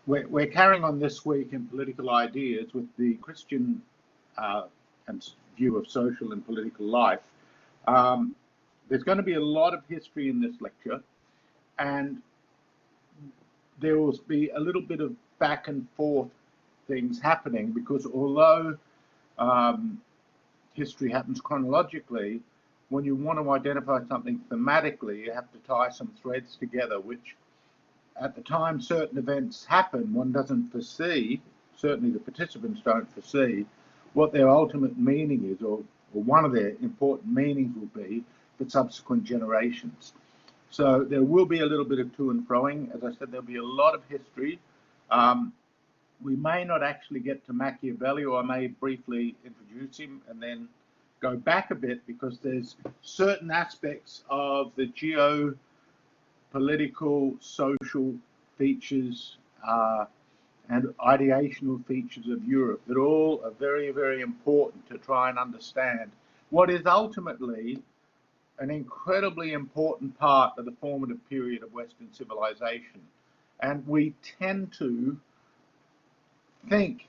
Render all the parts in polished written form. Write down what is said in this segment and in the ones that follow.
We're carrying on this week in political ideas with the Christian and view of social and political life. There's going to be a lot of history in this lecture, and there will be a little bit of back and forth things happening, because although history happens chronologically, when you want to identify something thematically, you have to tie some threads together, which at the time certain events happen, one doesn't foresee, certainly the participants don't foresee, what their ultimate meaning is, or one of their important meanings will be for subsequent generations. So there will be a little bit of to and froing. As I said, there'll be a lot of history. We may not actually get to Machiavelli, or I may briefly introduce him and then go back a bit, because there's certain aspects of the geopolitical, social features and ideational features of Europe that all are very, very important to try and understand what is ultimately an incredibly important part of the formative period of Western civilization. And we tend to think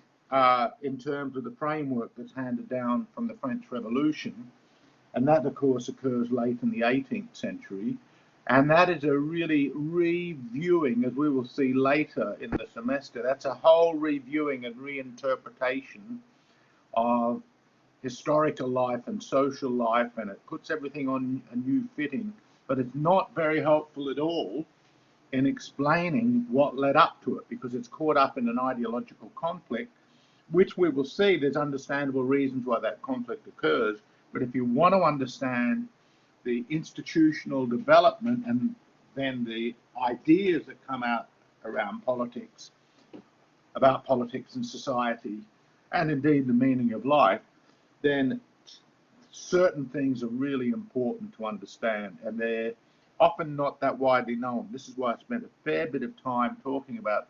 in terms of the framework that's handed down from the French Revolution, and that of course occurs late in the 18th century, and that is a really reviewing, as we will see later in the semester. That's a whole reviewing and reinterpretation of historical life and social life, and it puts everything on a new footing, but it's not very helpful at all in explaining what led up to it, because it's caught up in an ideological conflict, which we will see there's understandable reasons why that conflict occurs. But if you want to understand the institutional development and then the ideas that come out around politics, about politics and society, and indeed the meaning of life, then certain things are really important to understand, and they're often not that widely known. This is why I spent a fair bit of time talking about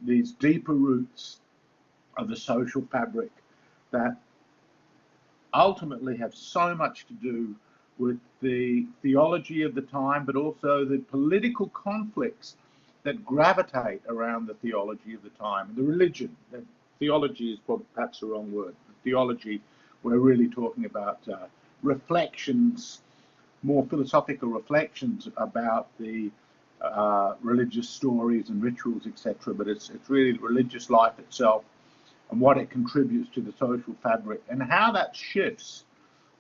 these deeper roots of the social fabric that ultimately have so much to do with the theology of the time, but also the political conflicts that gravitate around the theology of the time, the religion. Theology is perhaps the wrong word. Theology, we're really talking about reflections, more philosophical reflections about the religious stories and rituals, etc. But it's really religious life itself and what it contributes to the social fabric, and how that shifts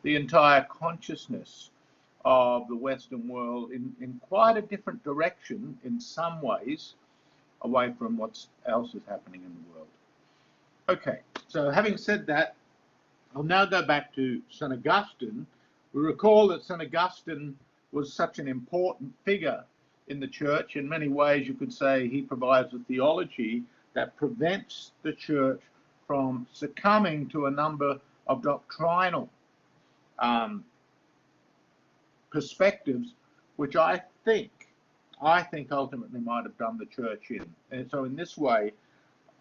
the entire consciousness of the Western world in quite a different direction in some ways, away from what else is happening in the world. Okay, so having said that, I'll now go back to St. Augustine. We recall that St. Augustine was such an important figure in the church. In many ways, you could say he provides a theology that prevents the church from succumbing to a number of doctrinal perspectives, which I think ultimately might have done the church in. And so in this way,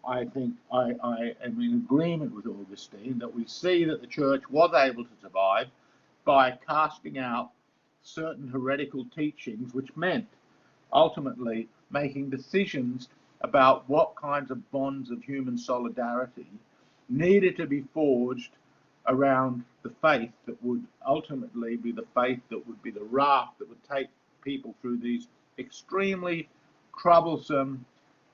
I think I am in agreement with Augustine that we see that the church was able to survive by casting out certain heretical teachings, which meant ultimately making decisions about what kinds of bonds of human solidarity needed to be forged around the faith that would ultimately be the faith that would be the raft that would take people through these extremely troublesome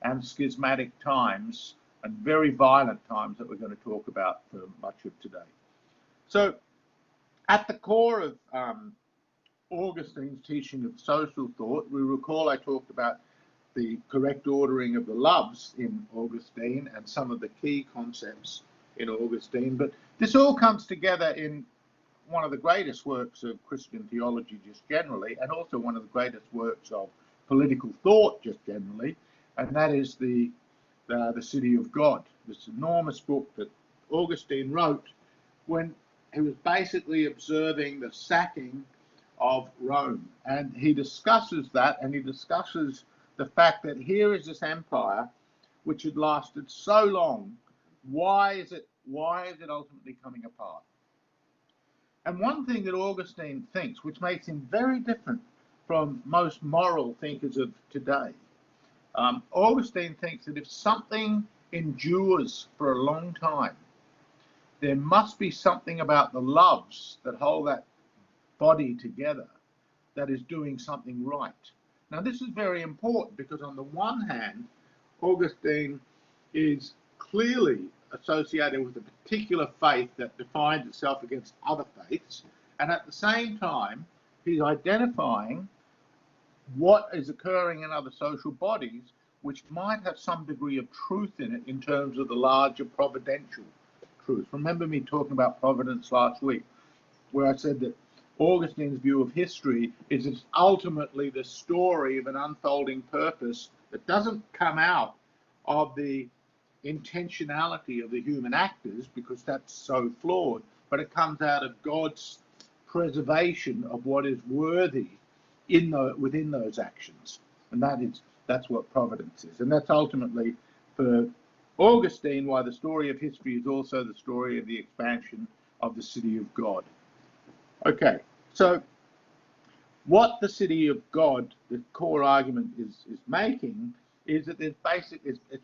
and schismatic times, and very violent times that we're going to talk about for much of today. So at the core of Augustine's teaching of social thought, we recall I talked about the correct ordering of the loves in Augustine and some of the key concepts in Augustine, but this all comes together in one of the greatest works of Christian theology just generally, and also one of the greatest works of political thought just generally, and that is the City of God, this enormous book that Augustine wrote when he was basically observing the sacking of Rome. And he discusses that, and he discusses the fact that here is this empire which had lasted so long. Why is it ultimately coming apart? And one thing that Augustine thinks, which makes him very different from most moral thinkers of today, Augustine thinks that if something endures for a long time, there must be something about the loves that hold that body together that is doing something right. Now, this is very important because, on the one hand, Augustine is clearly associated with a particular faith that defines itself against other faiths, and at the same time, he's identifying what is occurring in other social bodies which might have some degree of truth in it in terms of the larger providential truth. Remember me talking about providence last week, where I said that Augustine's view of history is it's ultimately the story of an unfolding purpose that doesn't come out of the intentionality of the human actors, because that's so flawed, but it comes out of God's preservation of what is worthy within those actions. And that's what providence is. And that's ultimately, for Augustine, why the story of history is also the story of the expansion of the city of God. Okay, so what the city of God, the core argument is making, is that it's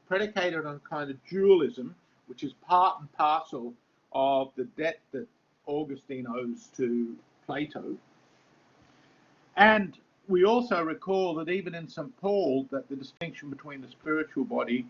predicated on kind of dualism, which is part and parcel of the debt that Augustine owes to Plato. And we also recall that even in St. Paul, that the distinction between the spiritual body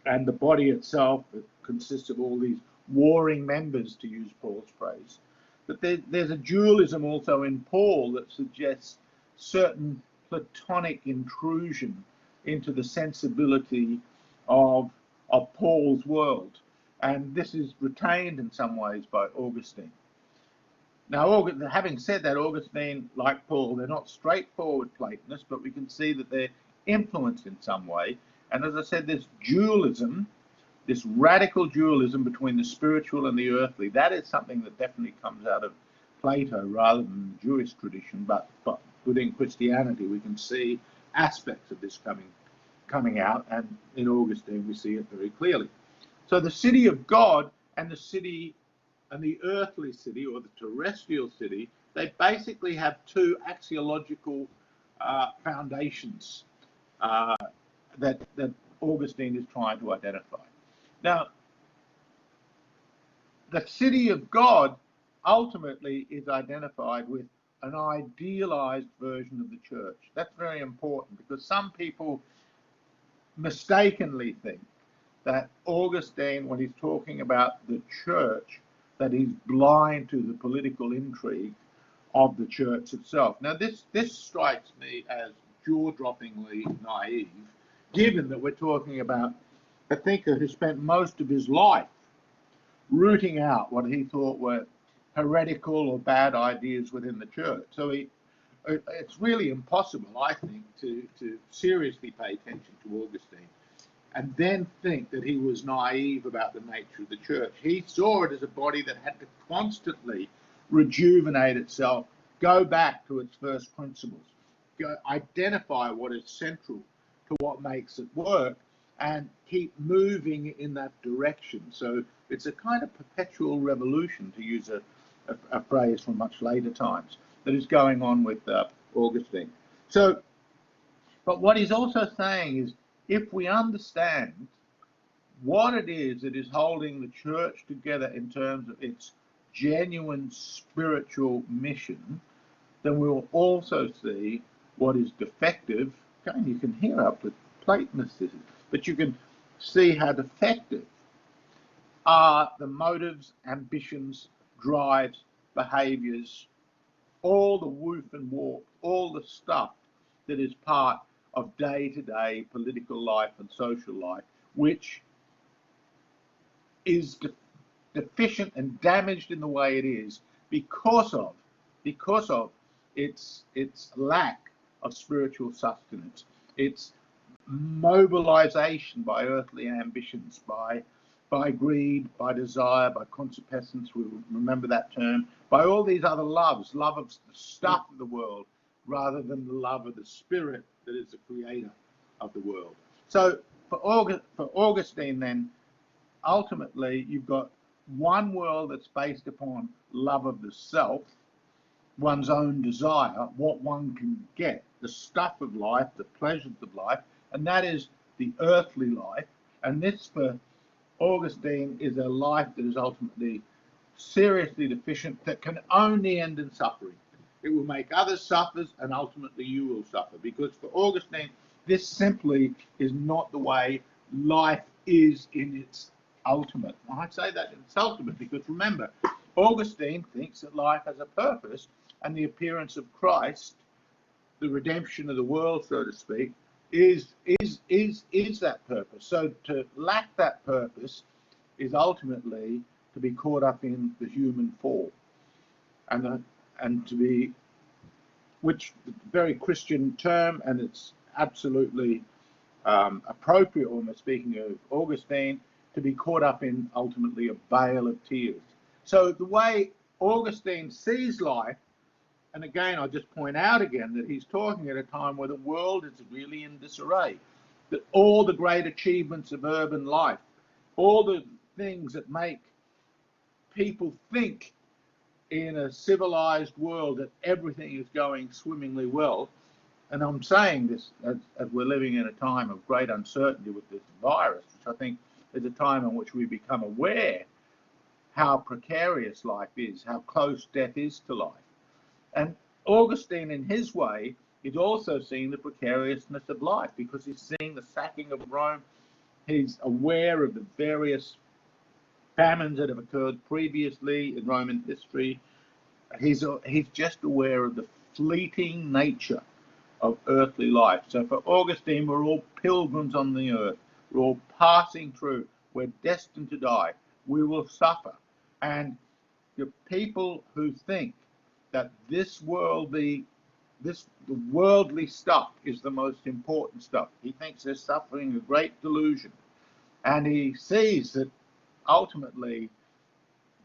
and the body itself, that consists of all these warring members, to use Paul's phrase, that there's a dualism also in Paul that suggests certain Platonic intrusion into the sensibility of Paul's world. And this is retained in some ways by Augustine. Now, having said that, Augustine, like Paul, they're not straightforward Platonists, but we can see that they're influenced in some way. And as I said, this dualism, this radical dualism between the spiritual and the earthly, that is something that definitely comes out of Plato rather than the Jewish tradition, but within Christianity we can see aspects of this coming out, and in Augustine we see it very clearly. So the city of God and the city and the earthly city, or the terrestrial city, they basically have two axiological foundations that Augustine is trying to identify. Now, the city of God ultimately is identified with an idealized version of the church. That's very important, because some people mistakenly think that Augustine, when he's talking about the church, that he's blind to the political intrigue of the church itself. Now, this strikes me as jaw-droppingly naive, given that we're talking about a thinker who spent most of his life rooting out what he thought were heretical or bad ideas within the church. So it's really impossible, I think, to seriously pay attention to Augustine and then think that he was naive about the nature of the church. He saw it as a body that had to constantly rejuvenate itself, go back to its first principles, identify what is central to what makes it work, and keep moving in that direction. So it's a kind of perpetual revolution, to use a phrase from much later times, that is going on with Augustine. So, but what he's also saying is, if we understand what it is that is holding the church together in terms of its genuine spiritual mission, then we will also see what is defective. Okay, you can hear how Platonist this is, but you can see how defective are the motives, ambitions, drives, behaviours, all the woof and warp, all the stuff that is part of day-to-day political life and social life, which is deficient and damaged in the way it is because of its lack of spiritual sustenance, its mobilization by earthly ambitions, by greed, by desire, by concupiscence, we remember that term, by all these other loves, love of the stuff of the world, rather than the love of the spirit that is the creator of the world. So for Augustine then, ultimately you've got one world that's based upon love of the self, one's own desire, what one can get, the stuff of life, the pleasures of life, and that is the earthly life. And this, for Augustine, is a life that is ultimately seriously deficient, that can only end in suffering. It will make others suffer, and ultimately you will suffer. Because for Augustine, this simply is not the way life is in its ultimate. I say that in its ultimate because remember, Augustine thinks that life has a purpose, and the appearance of Christ, the redemption of the world, so to speak, is that purpose. So to lack that purpose is ultimately to be caught up in the human fall, and to be, which is a very Christian term, and it's absolutely appropriate, almost speaking of Augustine, to be caught up in ultimately a vale of tears. So the way Augustine sees life, and again, I'll just point out again that he's talking at a time where the world is really in disarray, that all the great achievements of urban life, all the things that make people think in a civilized world that everything is going swimmingly well, and I'm saying this as we're living in a time of great uncertainty with this virus, which I think is a time in which we become aware how precarious life is, how close death is to life. And Augustine, in his way, is also seeing the precariousness of life because he's seeing the sacking of Rome. He's aware of the various famines that have occurred previously in Roman history. He's just aware of the fleeting nature of earthly life. So for Augustine, we're all pilgrims on the earth. We're all passing through. We're destined to die. We will suffer. And the people who think that the worldly stuff is the most important stuff, he thinks they're suffering a great delusion. And he sees that ultimately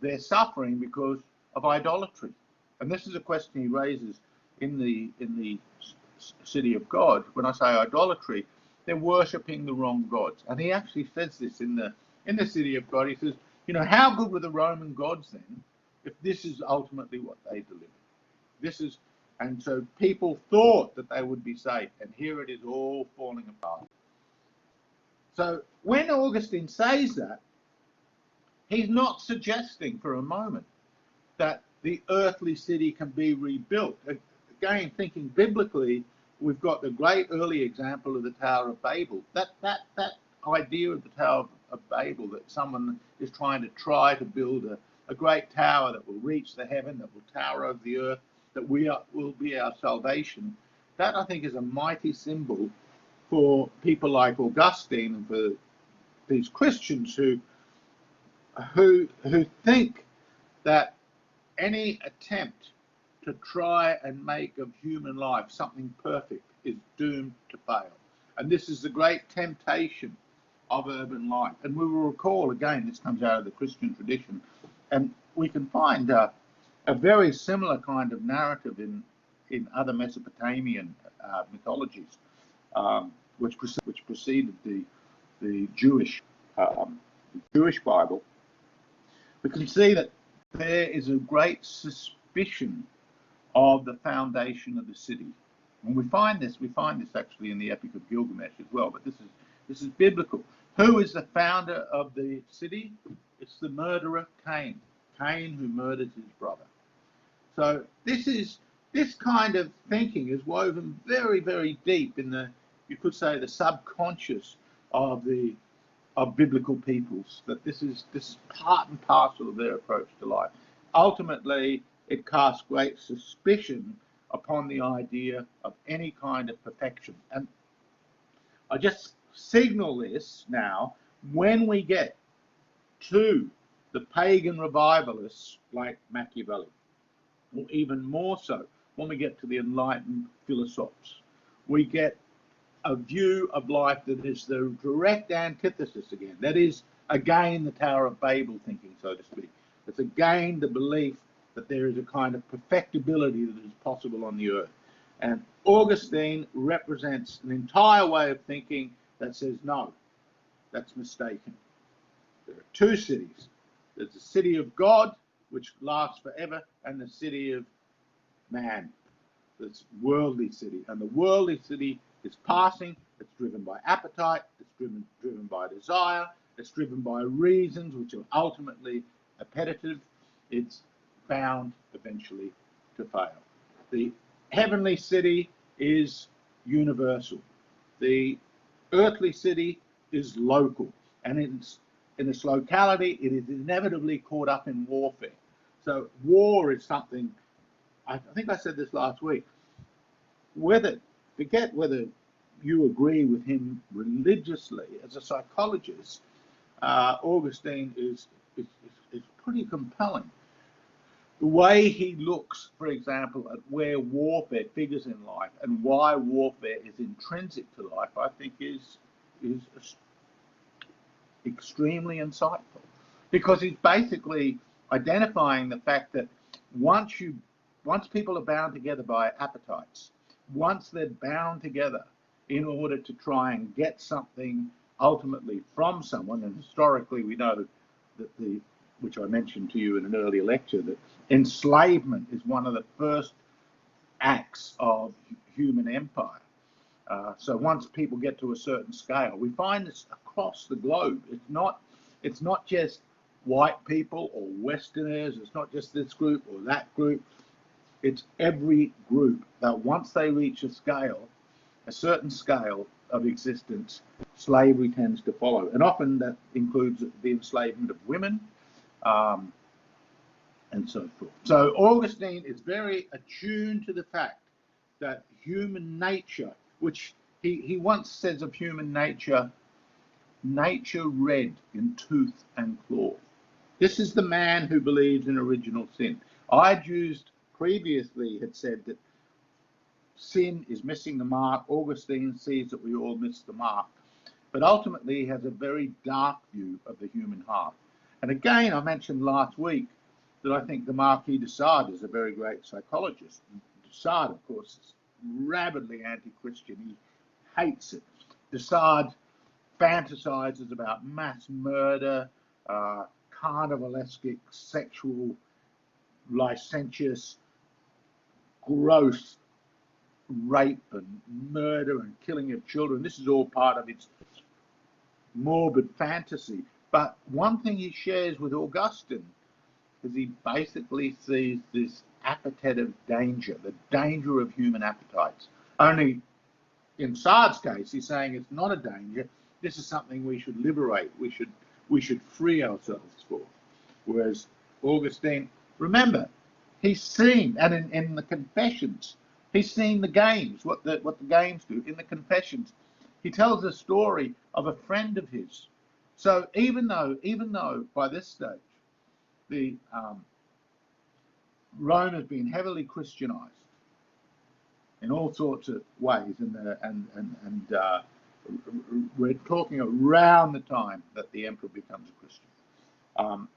they're suffering because of idolatry. And this is a question he raises in the City of God. When I say idolatry, they're worshipping the wrong gods. And he actually says this in the City of God. He says, how good were the Roman gods then if this is ultimately what they delivered? And so people thought that they would be safe, and here it is all falling apart. So when Augustine says that, he's not suggesting for a moment that the earthly city can be rebuilt. Again, thinking biblically, we've got the great early example of the Tower of Babel. That idea of the Tower of Babel, that someone is trying to build a great tower that will reach the heaven, that will tower over the earth, that will be our salvation. That, I think, is a mighty symbol for people like Augustine and for these Christians who think that any attempt to try and make of human life something perfect is doomed to fail. And this is the great temptation of urban life. And we will recall, again, this comes out of the Christian tradition, and we can find a very similar kind of narrative in other Mesopotamian mythologies, which preceded the Jewish Bible. We can see that there is a great suspicion of the foundation of the city. And we find this actually in the Epic of Gilgamesh as well, but this is biblical. Who is the founder of the city? It's the murderer Cain who murdered his brother. So this kind of thinking is woven very, very deep in you could say, the subconscious of biblical peoples, that this is part and parcel of their approach to life. Ultimately, it casts great suspicion upon the idea of any kind of perfection. And I just signal this now when we get to the pagan revivalists like Machiavelli, or even more so when we get to the enlightened philosophers. We get a view of life that is the direct antithesis again. That is, again, the Tower of Babel thinking, so to speak. It's again the belief that there is a kind of perfectibility that is possible on the earth. And Augustine represents an entire way of thinking that says, no, that's mistaken. There are two cities. There's the city of God, which lasts forever, and the city of man, this worldly city. And the worldly city is passing, it's driven by appetite, it's driven by desire, it's driven by reasons which are ultimately appetitive. It's bound eventually to fail. The heavenly city is universal. The earthly city is local, and in its locality, it is inevitably caught up in warfare. So war is something, I think I said this last week, forget whether you agree with him religiously, as a psychologist, Augustine is pretty compelling. The way he looks, for example, at where warfare figures in life and why warfare is intrinsic to life, I think is extremely insightful, because he's basically identifying the fact that once people are bound together by appetites, once they're bound together in order to try and get something ultimately from someone, and historically we know that which I mentioned to you in an earlier lecture, that enslavement is one of the first acts of human empire. So once people get to a certain scale, we find this across the globe. It's not just white people or Westerners. It's not just this group or that group. It's every group that once they reach a certain scale of existence, slavery tends to follow. And often that includes the enslavement of women, and so forth. So Augustine is very attuned to the fact that human nature, which he once says of human nature, nature red in tooth and claw. This is the man who believes in original sin. I'd used previously, had said that sin is missing the mark. Augustine sees that we all miss the mark. But ultimately, he has a very dark view of the human heart. And again, I mentioned last week that I think the Marquis de Sade is a very great psychologist. De Sade, of course, is rabidly anti-Christian. He hates it. De Sade fantasizes about mass murder, carnivalesque, sexual, licentious, gross rape and murder and killing of children. This is all part of its morbid fantasy. But one thing he shares with Augustine is he basically sees this appetitive danger, the danger of human appetites. Only in Sade's case, he's saying it's not a danger. This is something we should liberate. We should free ourselves for. Whereas Augustine, remember, he's seen, and in the Confessions, he's seen the games, what the games do. In the Confessions, he tells a story of a friend of his. So even though by this stage the Rome has been heavily Christianized in all sorts of ways, and we're talking around the time that the emperor becomes a Christian.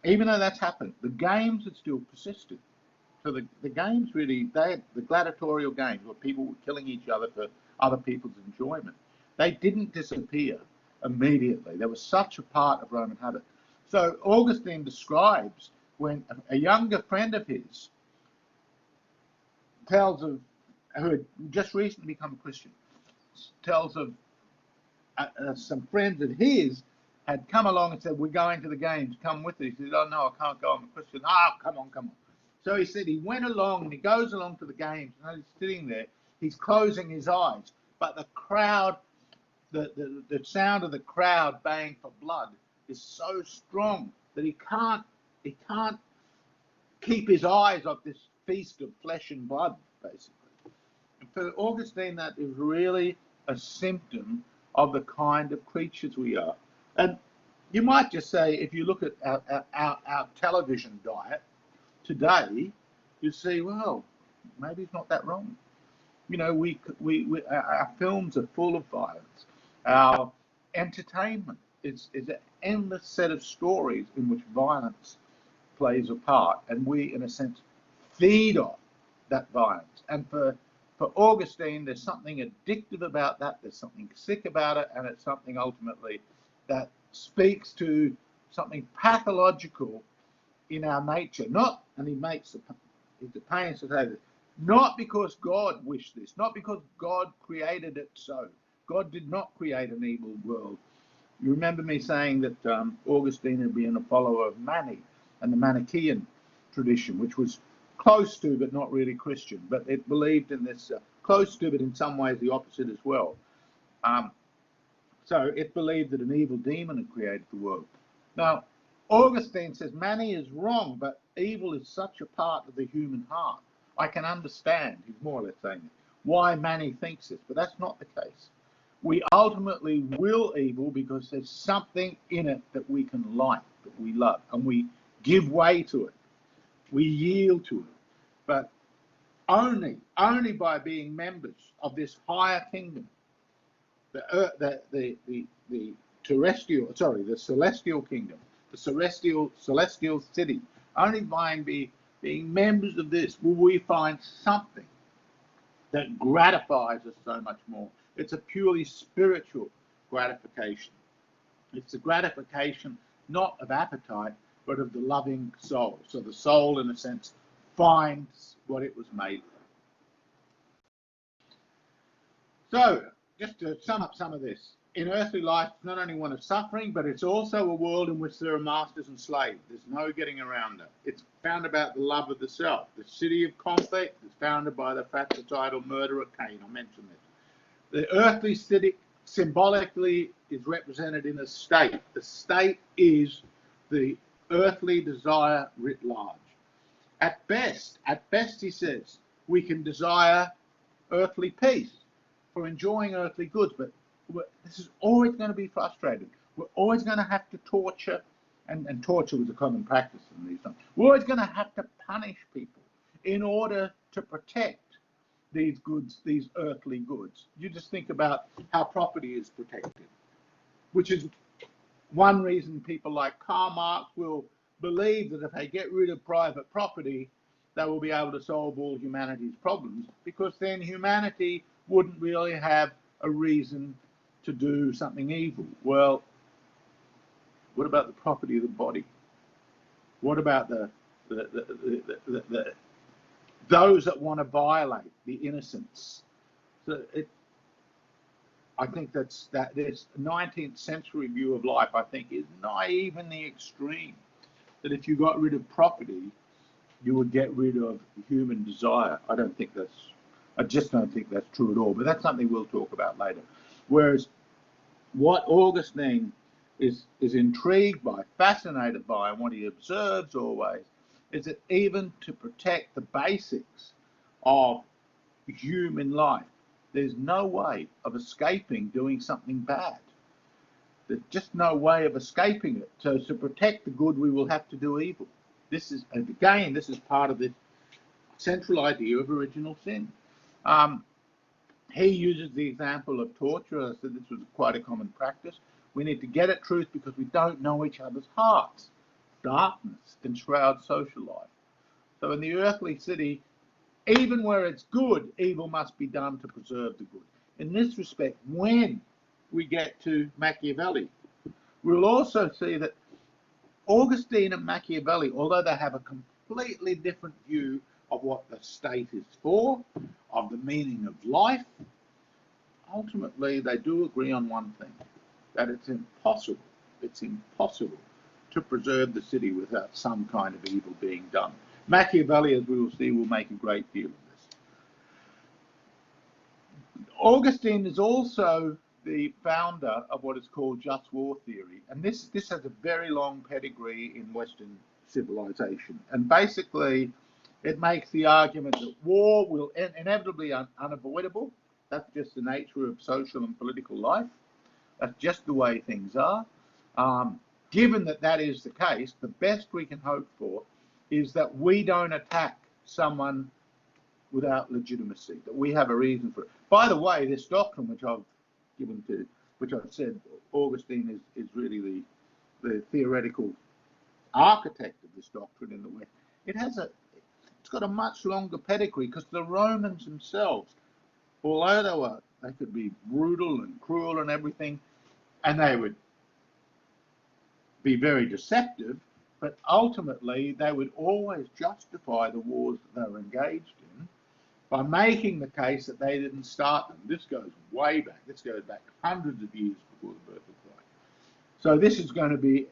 Even though that's happened, the games had still persisted. So the games really, the gladiatorial games where people were killing each other for other people's enjoyment, they didn't disappear immediately. They were such a part of Roman habit. So Augustine describes when a younger friend of his tells of, who had just recently become a Christian, tells of some friends of his had come along and said, "We're going to the games, come with us." He said, "Oh no, I can't go, I'm a Christian." "Ah, come on. So he said he went along, and he goes along to the games, and he's sitting there, he's closing his eyes, but the crowd, the sound of the crowd baying for blood is so strong that he can't keep his eyes off this feast of flesh and blood, basically. And for Augustine, that is really a symptom of the kind of creatures we are. And you might just say, if you look at our television diet today, you see, well, maybe it's not that wrong. You know, our films are full of violence. Our entertainment is an endless set of stories in which violence plays a part, and we, in a sense, feed off that violence. And for Augustine, there's something addictive about that, there's something sick about it, and it's something ultimately that speaks to something pathological in our nature. Not, and he makes the pains to say this, not because God wished this, not because God created it so, God did not create an evil world. You remember me saying that Augustine had been a follower of Mani and the Manichaean tradition, which was close to but not really Christian, but it believed in this, close to but in some ways the opposite as well. So it believed that an evil demon had created the world. Now, Augustine says Mani is wrong, but evil is such a part of the human heart. I can understand, he's more or less saying, why Mani thinks this, but that's not the case. We ultimately will evil because there's something in it that we can like, that we love, and we give way to it. We yield to it. But only by being members of this higher kingdom, the celestial kingdom, the celestial city. Only by being members of this will we find something that gratifies us so much more. It's a purely spiritual gratification. It's the gratification not of appetite, but of the loving soul. So the soul, in a sense, finds what it was made for. So, just to sum up some of this, in earthly life, it's not only one of suffering, but it's also a world in which there are masters and slaves. There's no getting around it. It's founded about the love of the self. The city of conflict is founded by the fratricidal murder of Cain. I mentioned this. The earthly city symbolically is represented in a state. The state is the earthly desire writ large. At best, he says, we can desire earthly peace for enjoying earthly goods, but this is always going to be frustrating. We're always going to have to torture, and torture was a common practice in these times. We're always going to have to punish people in order to protect these goods, these earthly goods. You just think about how property is protected, which is one reason people like Karl Marx will believe that if they get rid of private property, they will be able to solve all humanity's problems, because then humanity wouldn't really have a reason to do something evil. Well, what about the property of the body? What about those that want to violate the innocence? So I think that this 19th century view of life, I think, is naive in the extreme. That if you got rid of property, you would get rid of human desire. I just don't think that's true at all. But that's something we'll talk about later. Whereas what Augustine is intrigued by, fascinated by, and what he observes always, is that even to protect the basics of human life, there's no way of escaping doing something bad. There's just no way of escaping it. So to protect the good, we will have to do evil. This is part of the central idea of original sin. He uses the example of torture. I said this was quite a common practice. We need to get at truth because we don't know each other's hearts. Darkness enshrouds social life. So in the earthly city, even where it's good, evil must be done to preserve the good. In this respect, when we get to Machiavelli, we'll also see that Augustine and Machiavelli, although they have a completely different view of what the state is for, of the meaning of life, ultimately they do agree on one thing, that it's impossible to preserve the city without some kind of evil being done. Machiavelli, as we will see, will make a great deal of this. Augustine is also the founder of what is called just war theory, and this has a very long pedigree in Western civilization, and basically it makes the argument that war will inevitably be unavoidable. That's just the nature of social and political life. That's just the way things are. Given that is the case, the best we can hope for is that we don't attack someone without legitimacy, that we have a reason for it. By the way, this doctrine which I've said Augustine is really the theoretical architect of this doctrine in the West, it's got a much longer pedigree, because the Romans themselves, although they could be brutal and cruel and everything, and they would be very deceptive, but ultimately they would always justify the wars that they were engaged in by making the case that they didn't start them. This goes way back. This goes back hundreds of years before the birth of Christ. So this is going to be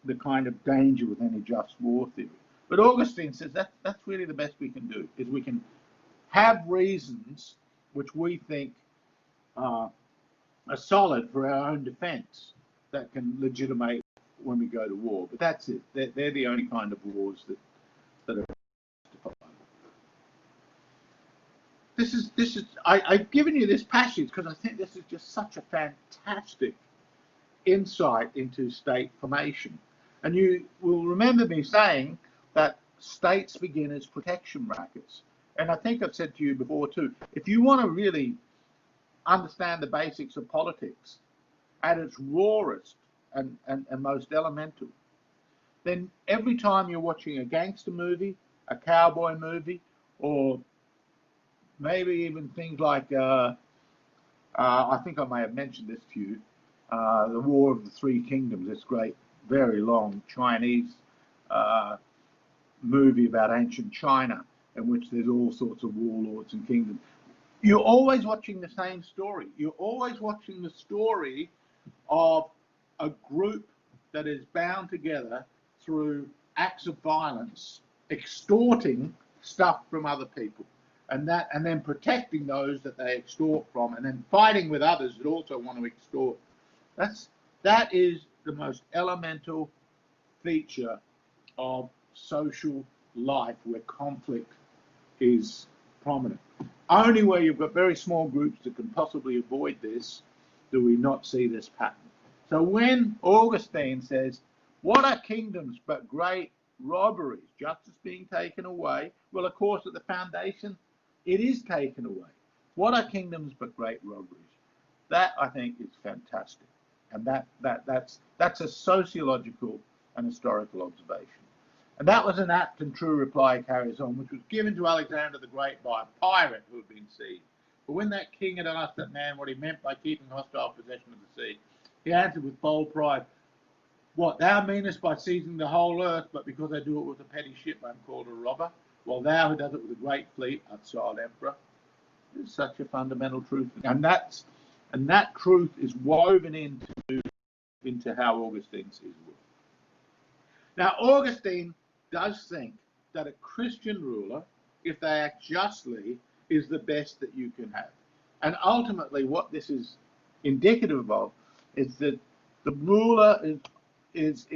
the kind of danger with any just war theory. But Augustine says that's really the best we can do, is we can have reasons which we think are solid for our own defense that can legitimate when we go to war. But that's it. They're the only kind of wars that are justified. I've given you this passage because I think this is just such a fantastic insight into state formation. And you will remember me saying that states begin as protection rackets. And I think I've said to you before too, if you want to really understand the basics of politics at its rawest and most elemental, then every time you're watching a gangster movie, a cowboy movie, or maybe even things like, I think I may have mentioned this to you, the War of the Three Kingdoms, this great, very long Chinese movie about ancient China, in which there's all sorts of warlords and kingdoms. You're always watching the same story. You're always watching the story of a group that is bound together through acts of violence, extorting stuff from other people, and then protecting those that they extort from, and then fighting with others that also want to extort. That is the most elemental feature of social life, where conflict is prominent. Only where you've got very small groups that can possibly avoid this do we not see this pattern. So when Augustine says, what are kingdoms but great robberies, justice being taken away? Well, of course, at the foundation, it is taken away. What are kingdoms but great robberies? That, I think, is fantastic. And that's a sociological and historical observation. And that was an apt and true reply, he carries on, which was given to Alexander the Great by a pirate who had been seized. But when that king had asked that man what he meant by keeping hostile possession of the sea, he answered with bold pride, what, thou meanest by seizing the whole earth, but because I do it with a petty ship, I'm called a robber? While thou who does it with a great fleet art styled emperor. It's such a fundamental truth. And that truth is woven into how Augustine sees the world. Now, Augustine does think that a Christian ruler, if they act justly, is the best that you can have. And ultimately, what this is indicative of is that the ruler is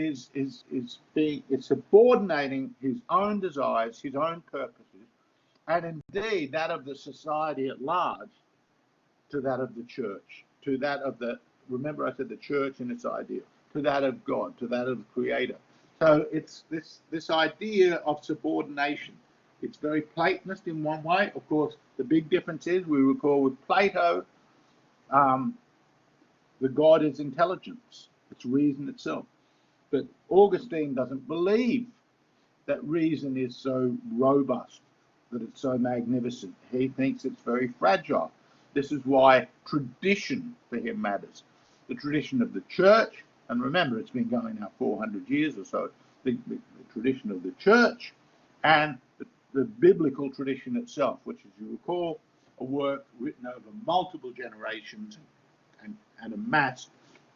subordinating his own desires, his own purposes, and indeed that of the society at large, to that of the church, to that of the, remember I said the church and its ideal, to that of God, to that of the Creator. So it's this idea of subordination. It's very Platonist in one way. Of course, the big difference is, we recall with Plato, the God is intelligence. It's reason itself. But Augustine doesn't believe that reason is so robust, that it's so magnificent. He thinks it's very fragile. This is why tradition for him matters. The tradition of the church, and remember, it's been going now 400 years or so, the tradition of the church and the biblical tradition itself, which, as you recall, a work written over multiple generations and amassed,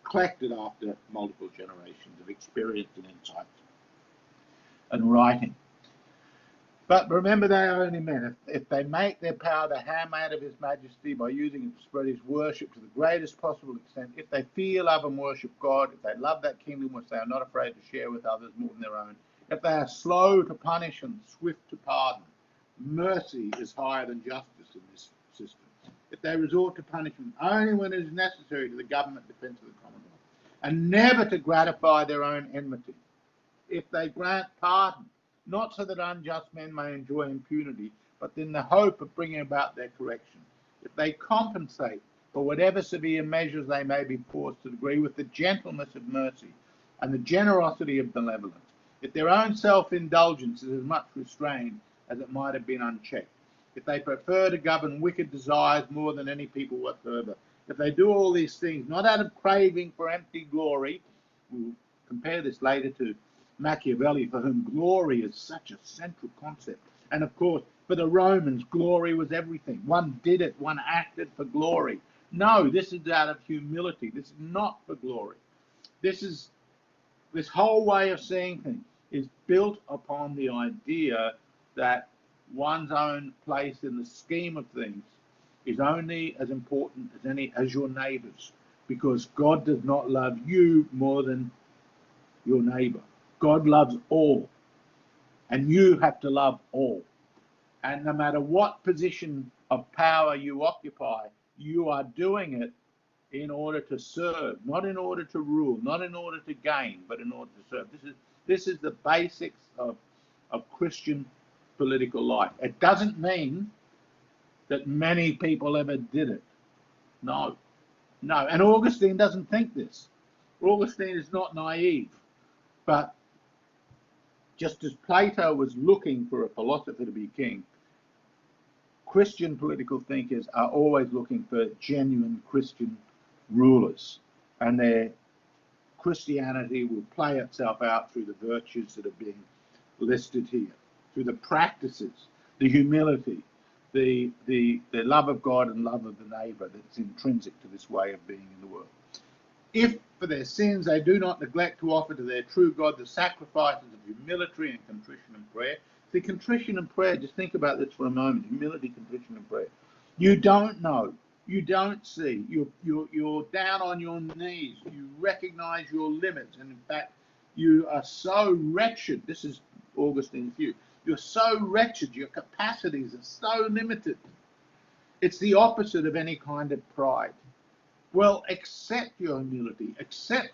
collected after multiple generations of experience and insight and writing. But remember, they are only men. If they make their power the handmaid of his majesty by using it to spread his worship to the greatest possible extent, if they fear, love, and worship God, if they love that kingdom which they are not afraid to share with others more than their own, if they are slow to punish and swift to pardon, mercy is higher than justice in this system. If they resort to punishment only when it is necessary to the government defense of the Commonwealth, and never to gratify their own enmity, if they grant pardon, not so that unjust men may enjoy impunity, but in the hope of bringing about their correction. If they compensate for whatever severe measures they may be forced to agree with the gentleness of mercy and the generosity of benevolence, if their own self-indulgence is as much restrained as it might have been unchecked, if they prefer to govern wicked desires more than any people whatsoever, if they do all these things not out of craving for empty glory, we'll compare this later to Machiavelli, for whom glory is such a central concept. And of course, For the Romans, glory was everything. One did it, one acted for glory. No, this is out of humility. This is not for glory. This whole way of seeing things is built upon the idea that one's own place in the scheme of things is only as important as your neighbor's, because God does not love you more than your neighbor. God loves all, and you have to love all. And no matter what position of power you occupy, you are doing it in order to serve, not in order to rule, not in order to gain, but in order to serve. This is the basics of Christian political life. It doesn't mean that many people ever did it. No, no. And Augustine doesn't think this. Augustine is not naive. But just as Plato was looking for a philosopher to be king, Christian political thinkers are always looking for genuine Christian rulers. And their Christianity will play itself out through the virtues that are being listed here, through the practices, the humility, the love of God and love of the neighbor that's intrinsic to this way of being in the world. If for their sins they do not neglect to offer to their true God the sacrifices of humility and contrition and prayer. The contrition and prayer, just think about this for a moment, humility, contrition and prayer. You don't know, you don't see, you're down on your knees, you recognize your limits, and in fact, you are so wretched, this is Augustine's view, you're so wretched, your capacities are so limited. It's the opposite of any kind of pride. Well, accept your humility, accept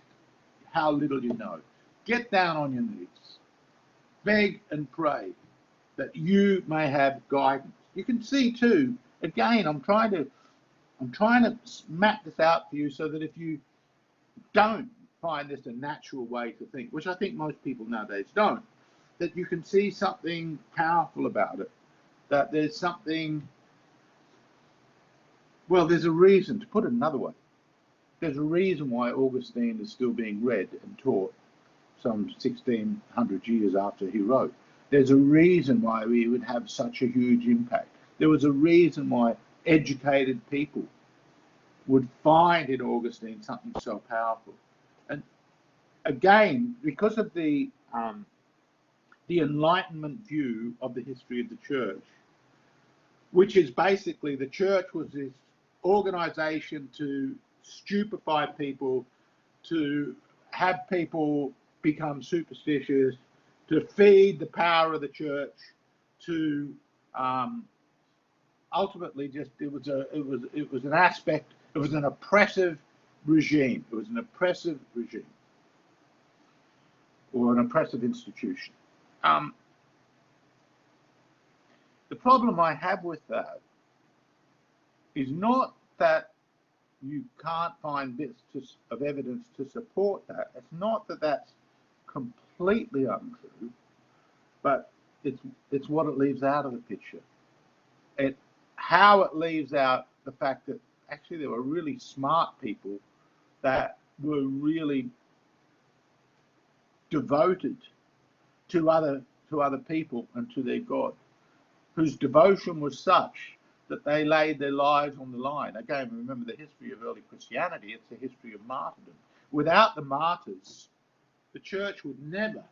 how little you know. Get down on your knees, beg and pray that you may have guidance. You can see too, again, I'm trying to map this out for you so that if you don't find this a natural way to think, which I think most people nowadays don't, that you can see something powerful about it, that there's something, well, there's a reason, to put it another way, there's a reason why Augustine is still being read and taught some 1600 years after he wrote. There's a reason why we would have such a huge impact. There was a reason why educated people would find in Augustine something so powerful. And again, because of the Enlightenment view of the history of the church, which is basically the church was this organization to stupefy people, to have people become superstitious, to feed the power of the church, to ultimately just it was an aspect, it was an oppressive regime. It was an oppressive regime or an oppressive institution. The problem I have with that is not that you can't find bits of evidence to support that. It's not that that's completely untrue, but it's what it leaves out of the picture. How it leaves out the fact that actually there were really smart people that were really devoted to other people and to their God, whose devotion was such that they laid their lives on the line. Again, remember the history of early Christianity, it's a history of martyrdom. Without the martyrs, the church would never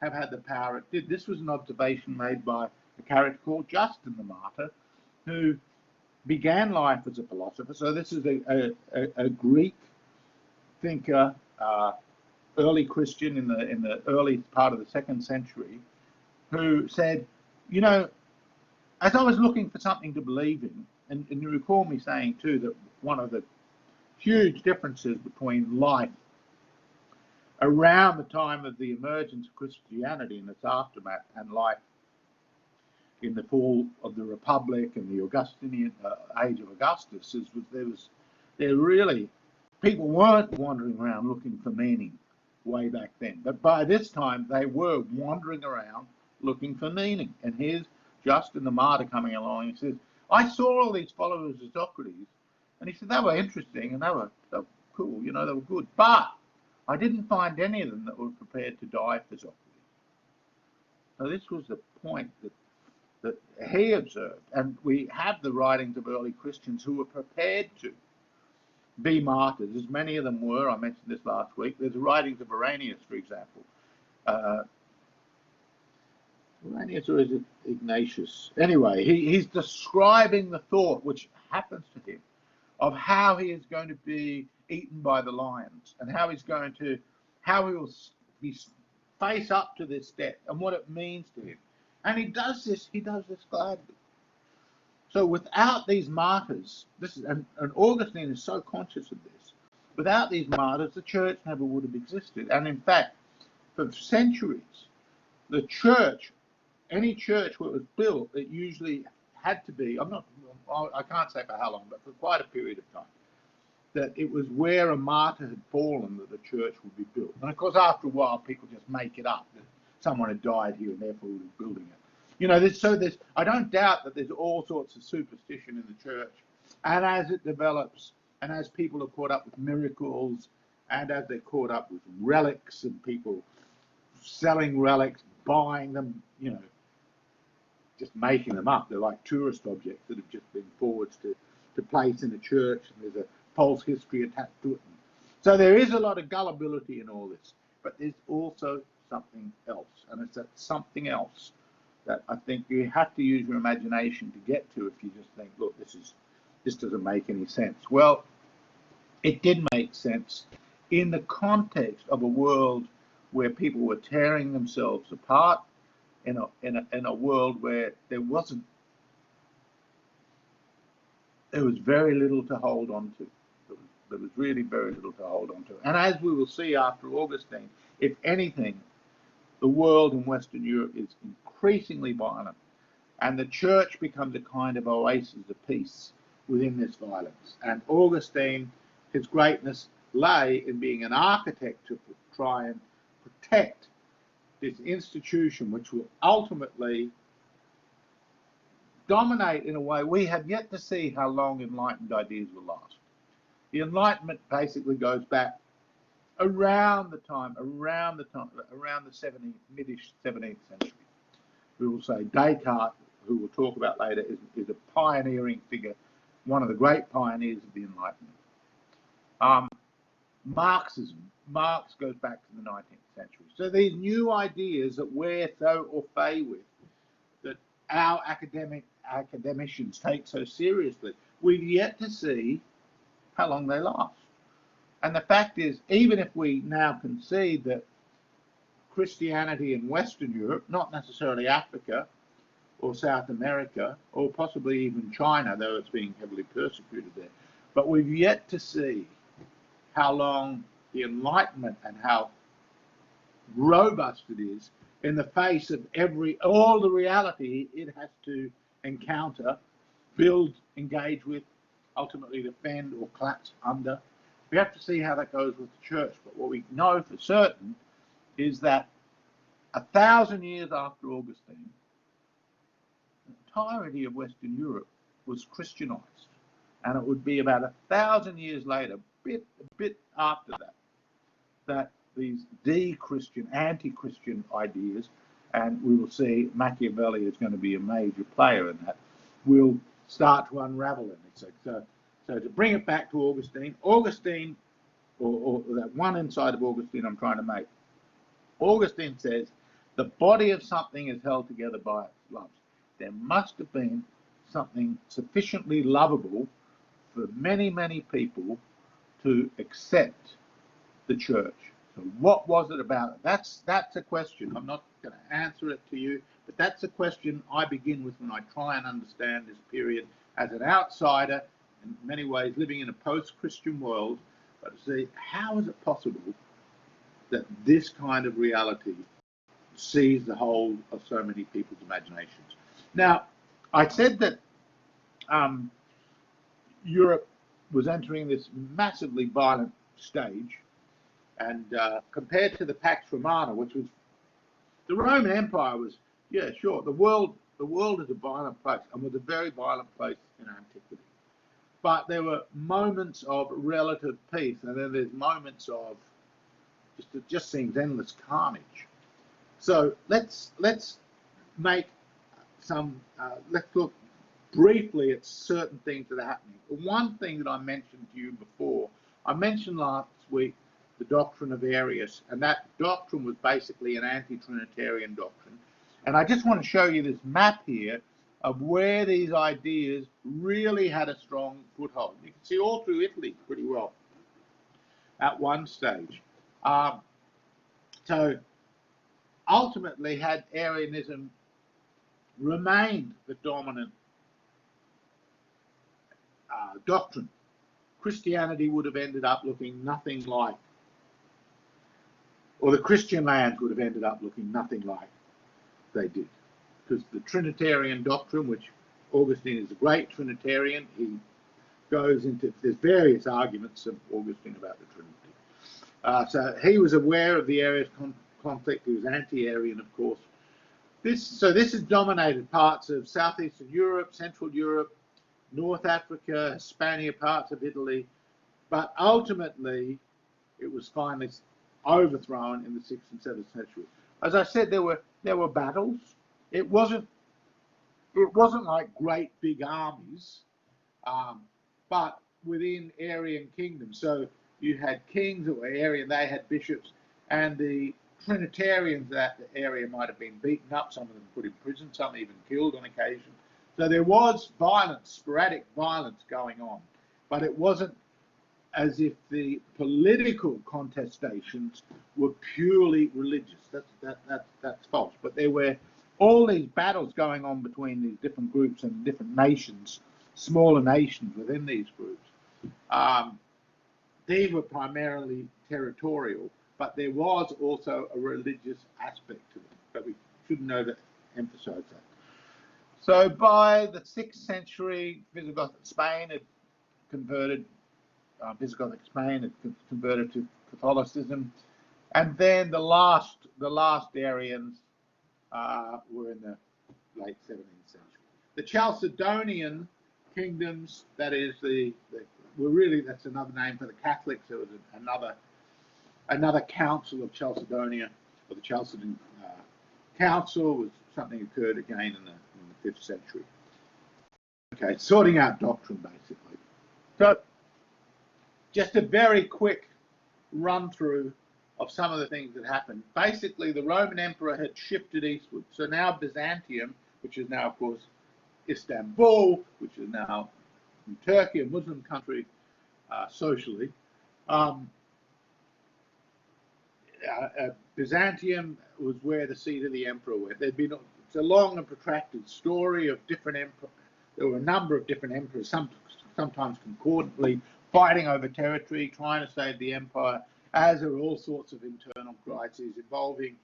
have had the power it did. This was an observation made by a character called Justin the Martyr, who began life as a philosopher. So this is a Greek thinker, early Christian in the early part of the 2nd century, who said, you know, as I was looking for something to believe in, and you recall me saying too that one of the huge differences between life around the time of the emergence of Christianity and its aftermath and life in the fall of the Republic and the Augustinian age of Augustus is there really, people weren't wandering around looking for meaning way back then. But by this time, they were wandering around looking for meaning. And here's Justin the Martyr coming along. He says, I saw all these followers of Socrates, and he said they were interesting and they were cool, you know, they were good. But I didn't find any of them that were prepared to die for Socrates. So this was the point that that he observed. And we have the writings of early Christians who were prepared to be martyrs, as many of them were. I mentioned this last week. There's the writings of Irenaeus, for example. Irenaeus, or is it Ignatius? Anyway, he's describing the thought which happens to him of how he is going to be eaten by the lions, and how he will be face up to this death and what it means to him. And he does this gladly. So without these martyrs, and Augustine is so conscious of this, without these martyrs, the church never would have existed. And in fact, for centuries, the church, any church that was built, it usually had to be, I can't say for how long, but for quite a period of time, that it was where a martyr had fallen that the church would be built. And of course, after a while, people just make it up that someone had died here and therefore we were building it. You know, I don't doubt that there's all sorts of superstition in the church. And as it develops, and as people are caught up with miracles, and as they're caught up with relics and people selling relics, buying them, you know, just making them up. They're like tourist objects that have just been forged to place in a church, and there's a false history attached to it. So there is a lot of gullibility in all this, but there's also something else, and it's that something else that I think you have to use your imagination to get to if you just think, look, this doesn't make any sense. Well, it did make sense in the context of a world where people were tearing themselves apart, in a world where there was very little to hold on to. There was really very little to hold on to. And as we will see after Augustine, if anything, the world in Western Europe is increasingly violent, and the church becomes a kind of oasis of peace within this violence. And Augustine, his greatness lay in being an architect to try and protect this institution, which will ultimately dominate in a way we have yet to see how long enlightened ideas will last. The Enlightenment basically goes back around the mid-ish 17th century. We will say Descartes, who we'll talk about later, is a pioneering figure, one of the great pioneers of the Enlightenment. Marx goes back to the 19th century. So these new ideas that we're so au fait with, that our academicians take so seriously, we've yet to see how long they last. And the fact is, even if we now concede that Christianity in Western Europe, not necessarily Africa or South America, or possibly even China, though it's being heavily persecuted there, but we've yet to see how long the Enlightenment and how robust it is in the face of all the reality it has to encounter, build, engage with, ultimately defend or collapse under. We have to see how that goes with the church. But what we know for certain is that 1,000 years after Augustine, the entirety of Western Europe was Christianized. And it would be about 1,000 years later, a bit after that, that these de-Christian, anti-Christian ideas, and we will see Machiavelli is going to be a major player in that, will start to unravel in it. So to bring it back to Augustine, or that one inside of Augustine I'm trying to make, Augustine says, the body of something is held together by its loves. There must have been something sufficiently lovable for many, many people to accept the church. So what was it about it? That's a question. I'm not going to answer it to you, but that's a question I begin with when I try and understand this period as an outsider, in many ways living in a post-Christian world, but to see how is it possible that this kind of reality sees the whole of so many people's imaginations. Now, I said that Europe was entering this massively violent stage, and compared to the Pax Romana, which was the Roman Empire, was, yeah, sure, the world is a violent place, and was a very violent place in antiquity. But there were moments of relative peace, and then there's moments of it just seems endless carnage. So let's make let's look briefly at certain things that are happening. One thing that I mentioned to you before, I mentioned last week the doctrine of Arius, and that doctrine was basically an anti-Trinitarian doctrine. And I just want to show you this map here of where these ideas really had a strong foothold. You can see all through Italy pretty well at one stage. So ultimately, had Arianism remained the dominant doctrine, Christianity would have ended up looking nothing like, or the Christian lands would have ended up looking nothing like they did. Because the Trinitarian doctrine, which Augustine is a great Trinitarian, he goes into, there's various arguments of Augustine about the Trinity. So he was aware of the Arius conflict. He was anti-Arian, of course. This has dominated parts of southeastern Europe, central Europe, North Africa, Hispania, parts of Italy, but ultimately it was finally overthrown in the 6th and 7th century. As I said, there were battles. It wasn't like great big armies, but within Arian kingdoms. So you had kings that were Arian, they had bishops, and the Trinitarians that the area might have been beaten up, some of them put in prison, some even killed on occasion. So there was violence, sporadic violence going on, but it wasn't as if the political contestations were purely religious. That's false. But there were all these battles going on between these different groups and different nations, smaller nations within these groups. These were primarily territorial, but there was also a religious aspect to them. But we shouldn't overemphasize that. So by the 6th century, Visigothic Spain had converted. Visigothic Spain had converted to Catholicism, and then the last Arians were in the late 17th century. The Chalcedonian kingdoms, that is that's another name for the Catholics. There was another council of Chalcedonia, or the Chalcedon Council, was something occurred again in the 5th century. Okay, sorting out doctrine basically. So just a very quick run through of some of the things that happened. Basically, the Roman Emperor had shifted eastward. So now Byzantium, which is now, of course, Istanbul, which is now in Turkey, a Muslim country socially. Byzantium was where the seat of the emperor went. It's a long and protracted story of different emperors. There were a number of different emperors, sometimes concordantly, fighting over territory, trying to save the empire, as there were all sorts of internal crises involving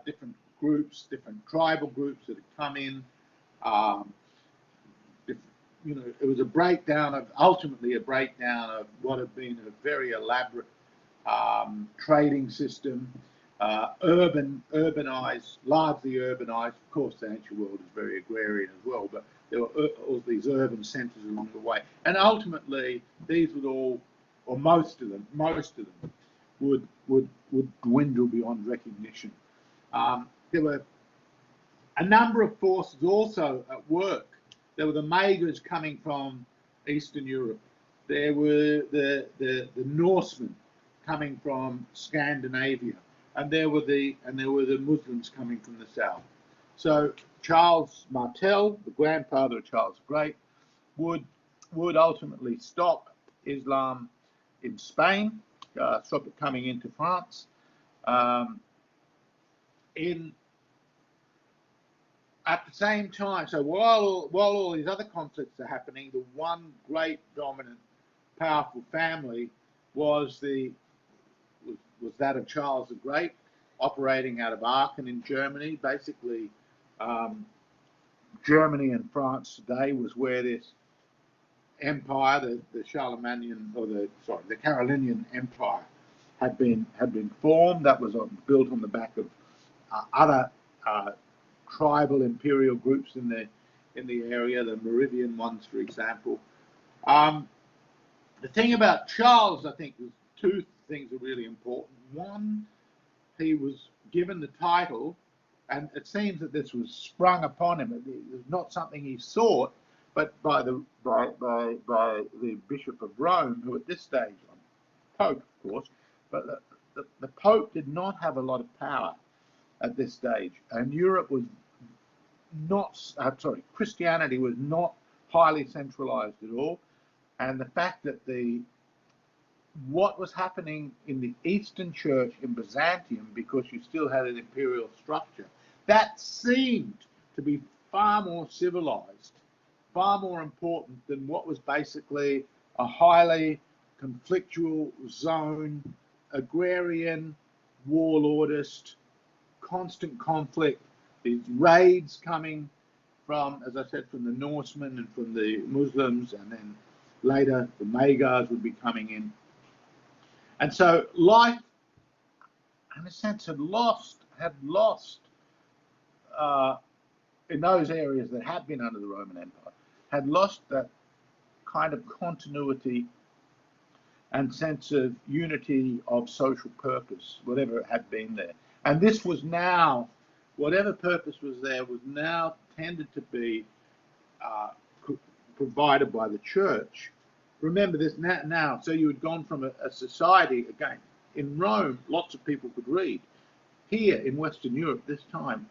different groups, different tribal groups that had come in. It was ultimately a breakdown of what had been a very elaborate trading system, urbanized, largely urbanized. Of course, the ancient world is very agrarian as well, but there were all these urban centers along the way. And ultimately, these would all, or most of them, would dwindle beyond recognition. There were a number of forces also at work. There were the Magyars coming from Eastern Europe. There were the Norsemen coming from Scandinavia, and there were the Muslims coming from the south. So Charles Martel, the grandfather of Charles the Great, would ultimately stop Islam in Spain, stop it coming into France. At the same time, so while all these other conflicts are happening, the one great dominant powerful family was that of Charles the Great, operating out of Aachen in Germany. Basically, Germany and France today was where this empire, the Charlemagnian, or the Carolingian Empire, had been formed. That was built on the back of other tribal imperial groups in the area, the Moravian ones, for example. The thing about Charles, I think, was two things are really important. One, he was given the title And it seems that this was sprung upon him. It was not something he sought, but by the Bishop of Rome, who at this stage, Pope, of course, but the Pope did not have a lot of power at this stage, and Europe was not, Christianity was not highly centralized at all, and the fact that what was happening in the Eastern Church in Byzantium, because you still had an imperial structure, that seemed to be far more civilized, far more important than what was basically a highly conflictual zone, agrarian, warlordist, constant conflict, these raids coming from, as I said, from the Norsemen and from the Muslims, and then later the Magyars would be coming in. And so life, in a sense, had lost in those areas that had been under the Roman Empire, had lost that kind of continuity and sense of unity of social purpose, whatever had been there. And this was now, whatever purpose was there, was now tended to be provided by the church. Remember this now, so you had gone from a society, again, in Rome, lots of people could read. Here in Western Europe, this time,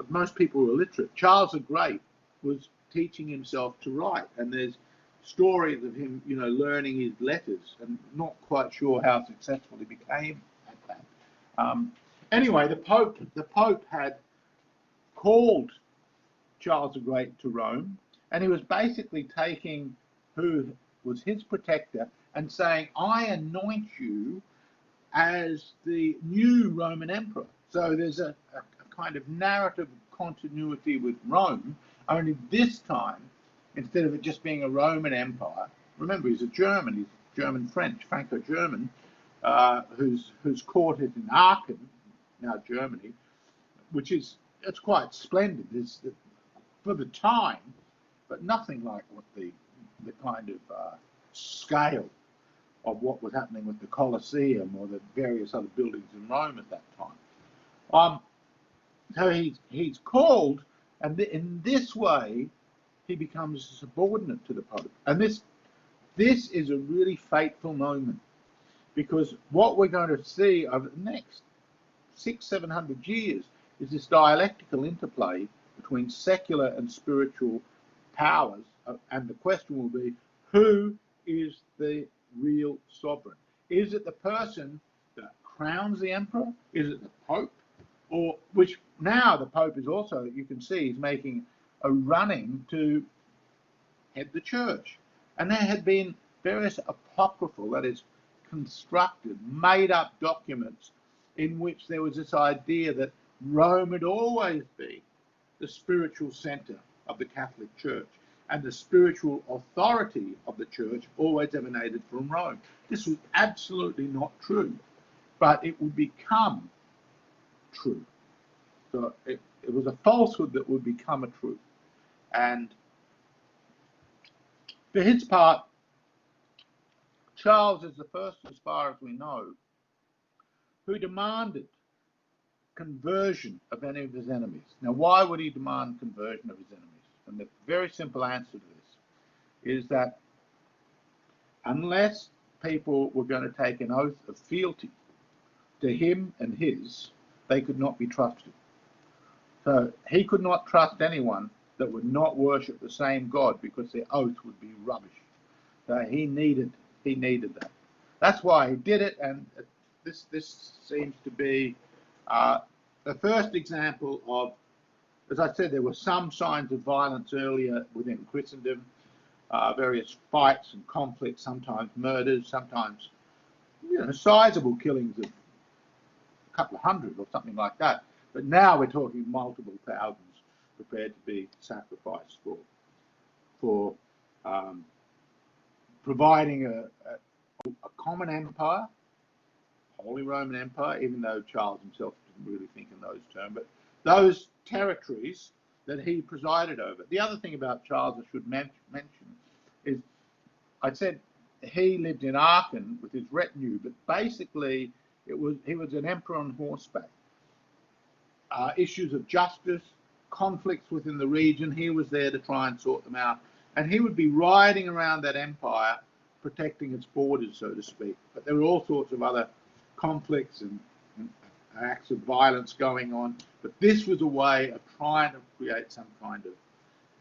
most people were illiterate. Charles the Great was teaching himself to write, and there's stories of him, learning his letters, and not quite sure how successful he became at that. Anyway, the Pope had called Charles the Great to Rome, and he was basically taking who was his protector and saying, I anoint you as the new Roman emperor. So there's a kind of narrative continuity with Rome, only this time, instead of it just being a Roman empire, remember he's a German, he's German-French, Franco-German, whose court is in Aachen, now Germany, it's quite splendid. It's for the time, but nothing like what the kind of scale of what was happening with the Colosseum or the various other buildings in Rome at that time. So he's called, and in this way, he becomes subordinate to the Pope. And this is a really fateful moment, because what we're going to see over the next 600-700 years is this dialectical interplay between secular and spiritual powers, and the question will be, who is the real sovereign? Is it the person that crowns the emperor? Is it the Pope? Or, which now the Pope is also, you can see, he's making a running to head the church. And there had been various apocryphal, that is, constructed, made up documents in which there was this idea that Rome had always been the spiritual center of the Catholic Church, and the spiritual authority of the church always emanated from Rome. This was absolutely not true, but it would become true. So it was a falsehood that would become a truth. And for his part, Charles is the first, as far as we know, who demanded conversion of any of his enemies. Now, why would he demand conversion of his enemies? And the very simple answer to this is that unless people were going to take an oath of fealty to him and his, they could not be trusted. So he could not trust anyone that would not worship the same God, because their oath would be rubbish. So he needed that. That's why he did it, and this seems to be the first example of, as I said, there were some signs of violence earlier within Christendom, various fights and conflicts, sometimes murders, sometimes sizable killings of a couple of hundred or something like that. But now we're talking multiple thousands prepared to be sacrificed for providing a common empire, Holy Roman Empire, even though Charles himself didn't really think in those terms, but those territories that he presided over. The other thing about Charles I should mention is, I said he lived in Aachen with his retinue, but basically he was an emperor on horseback. issues of justice, conflicts within the region. He was there to try and sort them out. And he would be riding around that empire, protecting its borders, so to speak. But there were all sorts of other conflicts and acts of violence going on. But this was a way of trying to create some kind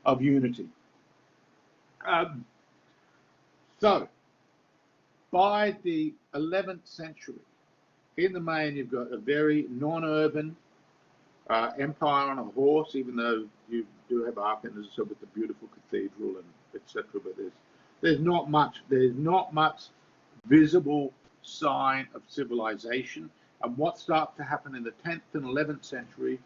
of unity. So, by the 11th century, in the main, you've got a very non-urban empire on a horse, even though you do have Arkansas with the beautiful cathedral and etc. But there's not much visible sign of civilization. And what starts to happen in the 10th and 11th century,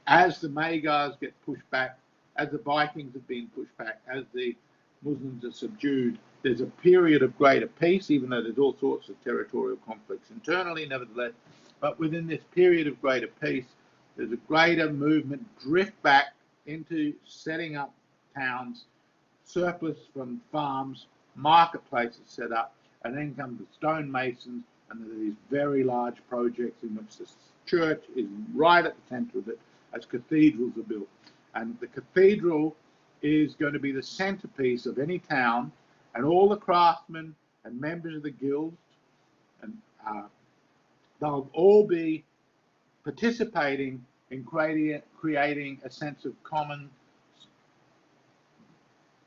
as the Magyars get pushed back, as the Vikings have been pushed back, as the Muslims are subdued, there's a period of greater peace, even though there's all sorts of territorial conflicts internally, nevertheless. But within this period of greater peace, there's a greater movement, drift back into setting up towns, surplus from farms, marketplaces set up, and then come the stonemasons, and there are these very large projects in which the church is right at the centre of it, as cathedrals are built. And the cathedral is going to be the centrepiece of any town, and all the craftsmen and members of the guilds, and they'll all be participating in creating a sense of common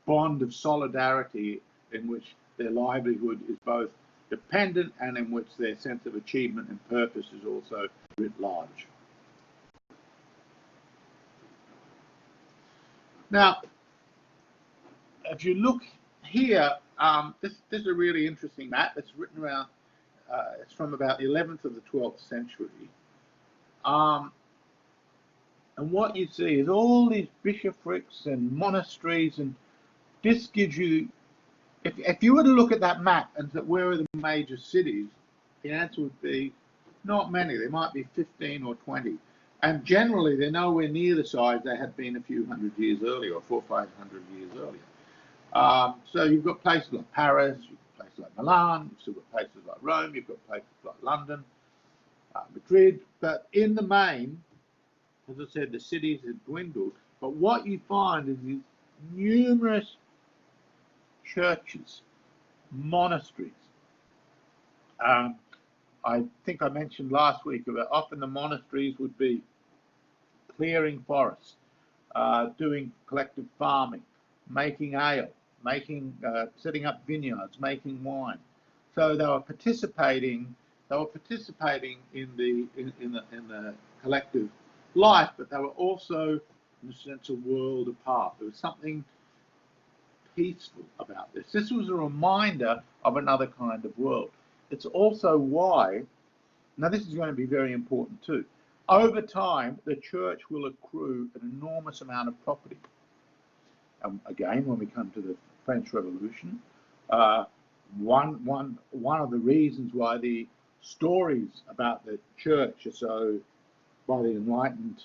bond of solidarity in which their livelihood is both dependent and in which their sense of achievement and purpose is also writ large. Now, if you look here, this is a really interesting map. It's written around, it's from about the 11th of the 12th century. And what you see is all these bishoprics and monasteries, and this gives you, if you were to look at that map and say, where are the major cities, the answer would be not many. There might be 15 or 20. And generally, they're nowhere near the size they had been a few hundred years earlier, or 400 or 500 years earlier. So you've got places like Paris, you've got places like Milan, you've still got places like Rome, you've got places like London, Madrid. But in the main, as I said, the cities have dwindled. But what you find is these numerous churches, monasteries. I think I mentioned last week about often the monasteries would be clearing forests, doing collective farming, making ale, setting up vineyards, making wine. So they were participating. In the collective life, but they were also, in a sense, a world apart. There was something peaceful about this. This was a reminder of another kind of world. It's also why, now this is going to be very important too, over time the church will accrue an enormous amount of property. Again, when we come to the French Revolution, one of the reasons why the stories about the church are so, by the enlightened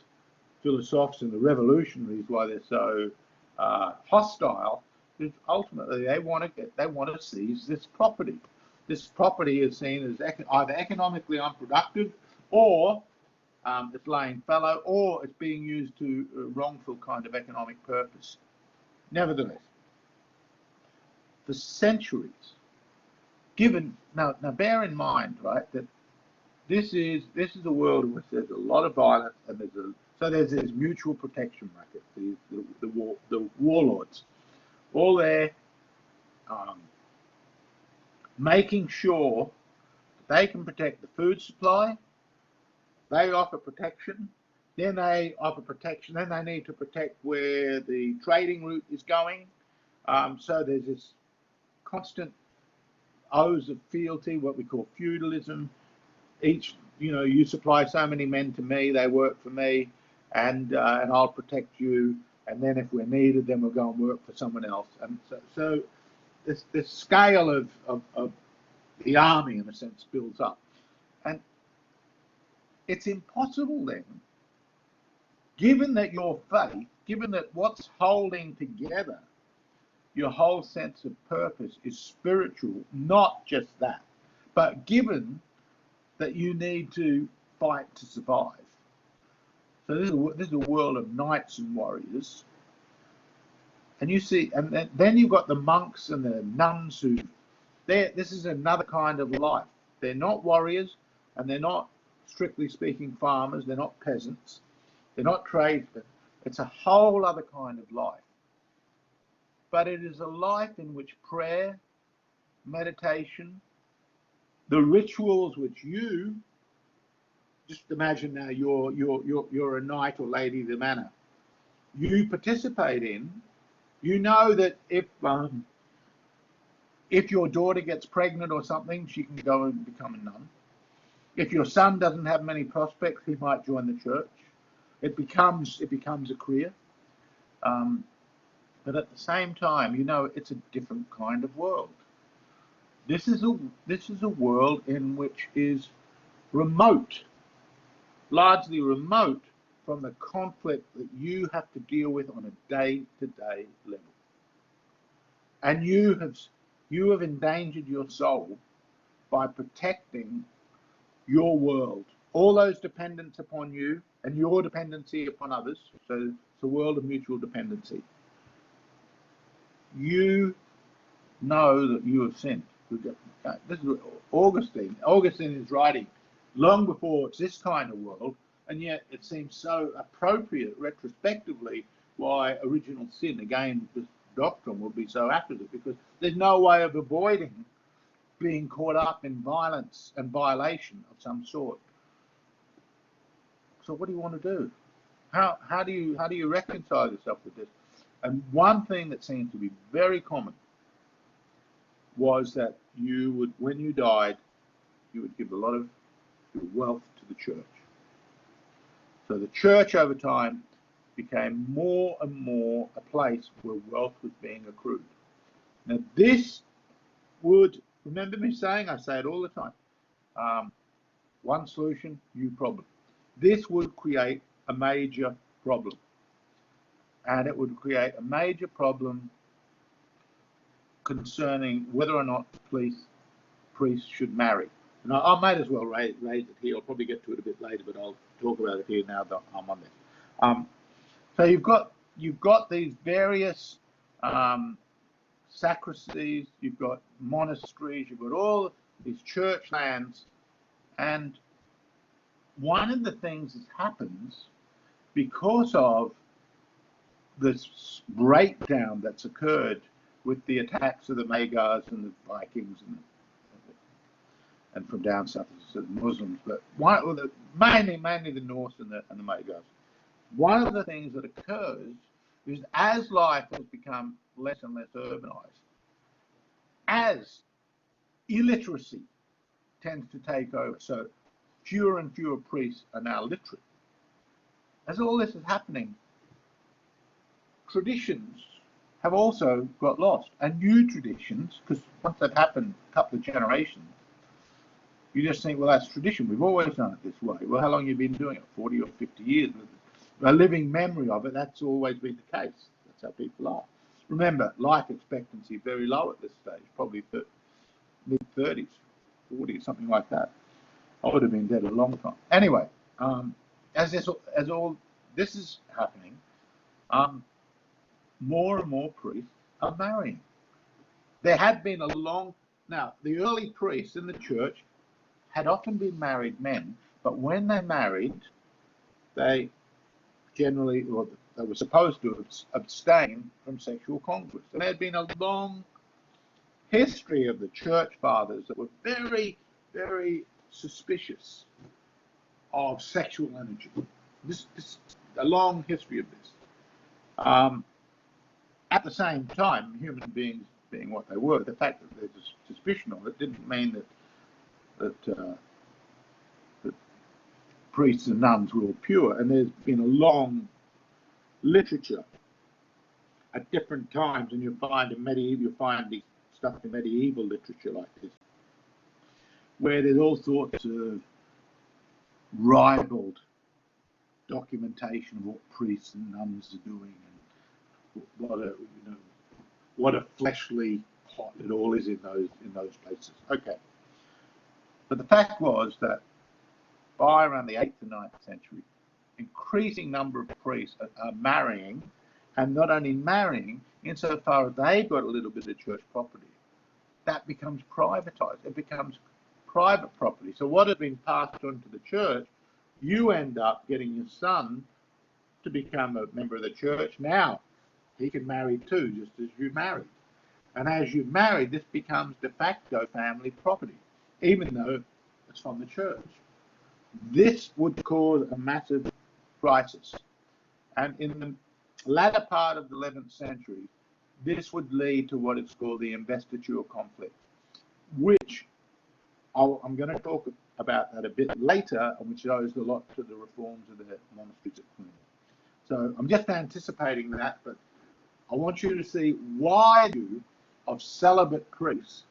philosophers and the revolutionaries, why they're so hostile, is ultimately they want to seize this property. This property is seen as either economically unproductive, or it's laying fallow, or it's being used to wrongful kind of economic purpose. Nevertheless, for centuries, now bear in mind, right, that this is a world in which there's a lot of violence, and there's this mutual protection racket, the warlords, all there making sure they can protect the food supply. They offer protection, then they need to protect where the trading route is going. So there's this constant oaths of fealty, what we call feudalism. Each, you supply so many men to me, they work for me, and I'll protect you. And then if we're needed, then we'll go and work for someone else. And so this scale of the army, in a sense, builds up. And it's impossible then, given that your faith, given that what's holding together your whole sense of purpose is spiritual, not just that, but given that you need to fight to survive, So this is a world of knights and warriors. And you see, and then you've got the monks and the nuns who, this is another kind of life. They're not warriors, and they're not, strictly speaking, farmers. They're not peasants. They're not tradesmen. It's a whole other kind of life. But it is a life in which prayer, meditation, the rituals which you, just imagine now you're a knight or lady of the manor, you participate in. You know that if your daughter gets pregnant or something, she can go and become a nun. If your son doesn't have many prospects, he might join the church. It becomes a career. But at the same time, you know, it's a different kind of world. This is a world in which is remote, largely remote from the conflict that you have to deal with on a day-to-day level. And you have endangered your soul by protecting your world, all those dependents upon you and your dependency upon others. So it's a world of mutual dependency. You know that you have sinned. This is Augustine. Augustine is writing long before it's this kind of world, and yet it seems so appropriate retrospectively why original sin, again, this doctrine will be so accurate, because there's no way of avoiding being caught up in violence and violation of some sort. So what do you want to do? How do you reconcile yourself with this? And one thing that seems to be very common was that you would, when you died, you would give a lot of your wealth to the church. So the church over time became more and more a place where wealth was being accrued. Now this would, remember me saying, I say it all the time, one solution, new problem. This would create a major problem. And it would create a major problem concerning whether or not priests should marry. And I might as well raise it here. I'll probably get to it a bit later, but I'll talk about it here now that I'm on this. So you've got these various sacristies, you've got monasteries, you've got all these church lands, and one of the things that happens because of this breakdown that's occurred with the attacks of the Magyars and the Vikings and from down south, the Muslims, but mainly the Norse and the Magyars. One of the things that occurs is as life has become less and less urbanized, as illiteracy tends to take over, so fewer and fewer priests are now literate. As all this is happening, traditions have also got lost, and new traditions, because once they've happened a couple of generations, you just think, well, that's tradition. We've always done it this way. Well, how long have you been doing it? 40 or 50 years. A living memory of it, that's always been the case. That's how people are. Remember, life expectancy very low at this stage, probably mid-30s, 40, something like that. I would have been dead a long time. Anyway, as all this is happening, more and more priests are marrying. There had been now, the early priests in the church had often been married men, but when they married, they generally, or they were supposed to abstain from sexual conquest. And there had been a long history of the church fathers that were very, very suspicious of sexual energy. A long history of this. At the same time, human beings being what they were, the fact that there's a suspicion of it didn't mean that priests and nuns were all pure. And there's been a long literature at different times, and you'll find these stuff in medieval literature like this, where there's all sorts of ribald documentation of what priests and nuns are doing, and what a fleshly pot it all is in those places. Okay, but the fact was that by around the 8th and 9th century, increasing number of priests are marrying, and not only marrying, insofar as they've got a little bit of church property, that becomes privatized. It becomes private property. So what has been passed on to the church, you end up getting your son to become a member of the church. Now he can marry too, just as you married. And as you marry, this becomes de facto family property, even though it's from the church. This would cause a massive crisis. And in the latter part of the 11th century, this would lead to what is called the investiture conflict, which I'm going to talk about that a bit later, and which owes a lot to the reforms of the monasteries at Cluny. So I'm just anticipating that, but I want you to see why of celibate priests,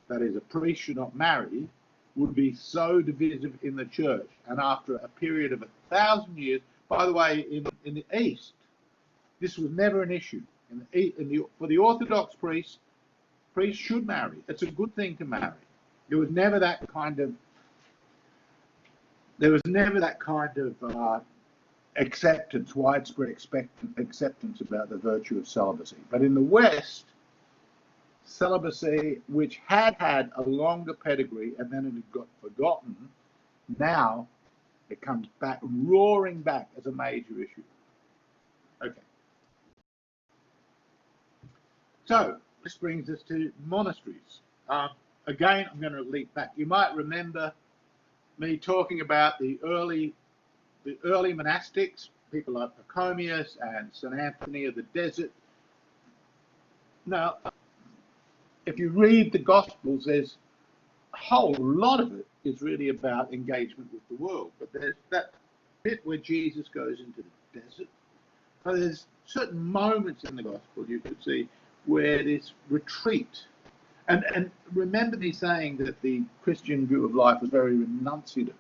that is, a priest should not marry, would be so divisive in the church. And after a period of 1,000 years, by the way, in the East, this was never an issue. For the Orthodox priests should marry. It's a good thing to marry. There was never that kind of acceptance, widespread acceptance about the virtue of celibacy. But in the West, celibacy, which had a longer pedigree and then it had got forgotten, now it comes back, roaring back as a major issue. Okay. So this brings us to monasteries. Again, I'm going to leap back. You might remember me talking about the early monastics, people like Pachomius and St. Anthony of the Desert. Now, if you read the Gospels, there's a whole lot of it is really about engagement with the world. But there's that bit where Jesus goes into the desert. So there's certain moments in the Gospel you could see where this retreat. And remember me saying that the Christian view of life was very renunciative.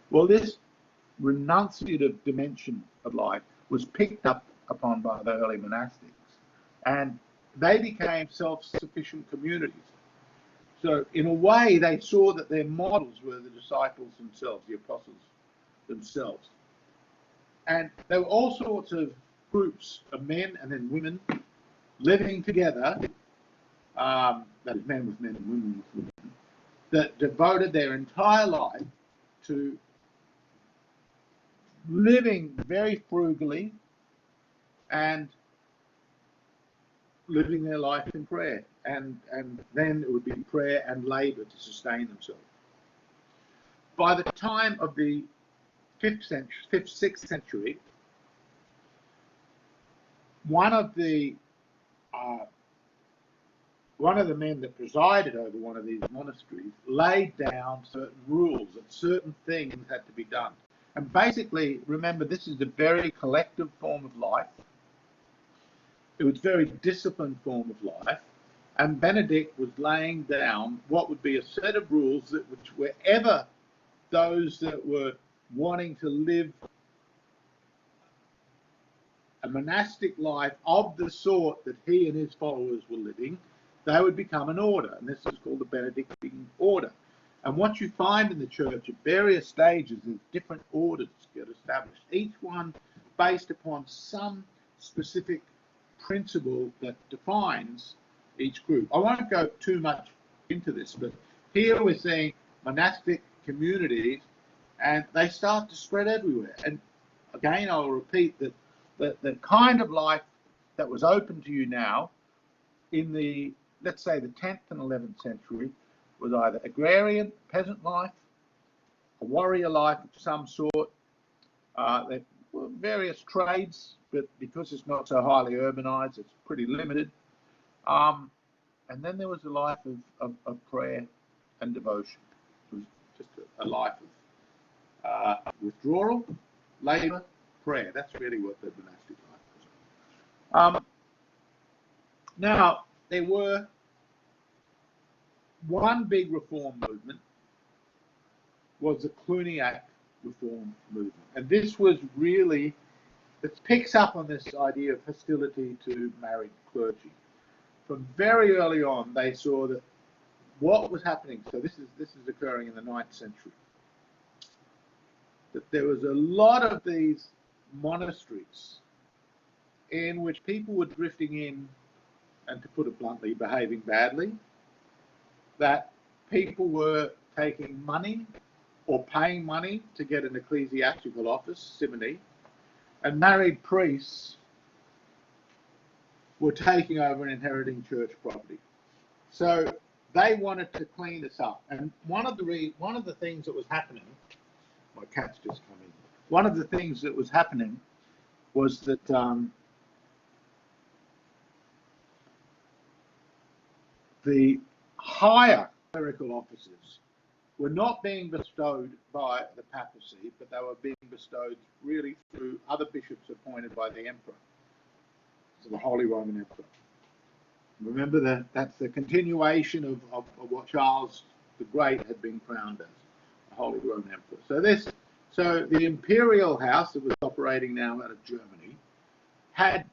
Well, this renunciative dimension of life was picked up upon by the early monastics, and they became self-sufficient communities. So in a way, they saw that their models were the disciples themselves, the apostles themselves. And there were all sorts of groups of men and then women living together, that is, men with men and women with women, that devoted their entire life to living very frugally and living their life in prayer. And then it would be prayer and labour to sustain themselves. By the time of the 6th century, one of the men that presided over one of these monasteries laid down certain rules that certain things had to be done. And basically, remember, this is a very collective form of life. It was a very disciplined form of life. And Benedict was laying down what would be a set of rules that which wherever those that were wanting to live a monastic life of the sort that he and his followers were living, they would become an order. And this is called the Benedictine order. And what you find in the church at various stages is different orders get established, each one based upon some specific principle that defines each group. I won't go too much into this, but here we're seeing monastic communities, and they start to spread everywhere. And again, I'll repeat that the kind of life that was open to you now in the, let's say, the 10th and 11th century was either agrarian, peasant life, a warrior life of some sort. There were various trades, but because it's not so highly urbanized, it's pretty limited. And then there was a life of prayer and devotion. It was just a life of withdrawal, labour, prayer. That's really what the monastic life was. Now, there were one big reform movement was the Cluniac reform movement. And this was really, it picks up on this idea of hostility to married clergy. From very early on, they saw that what was happening, so this is occurring in the 9th century. that there was a lot of these monasteries in which people were drifting in, and to put it bluntly, behaving badly, that people were taking money or paying money to get an ecclesiastical office, simony, and married priests were taking over and inheriting church property. So they wanted to clean this up. And one of the things that was happening, my cat's just come in. One of the things that was happening was that the higher clerical offices were not being bestowed by the papacy, but they were being bestowed really through other bishops appointed by the emperor, so the Holy Roman Emperor. Remember that that's the continuation of what Charles the Great had been crowned as, the Holy Roman Emperor. So the imperial house that was operating now out of Germany had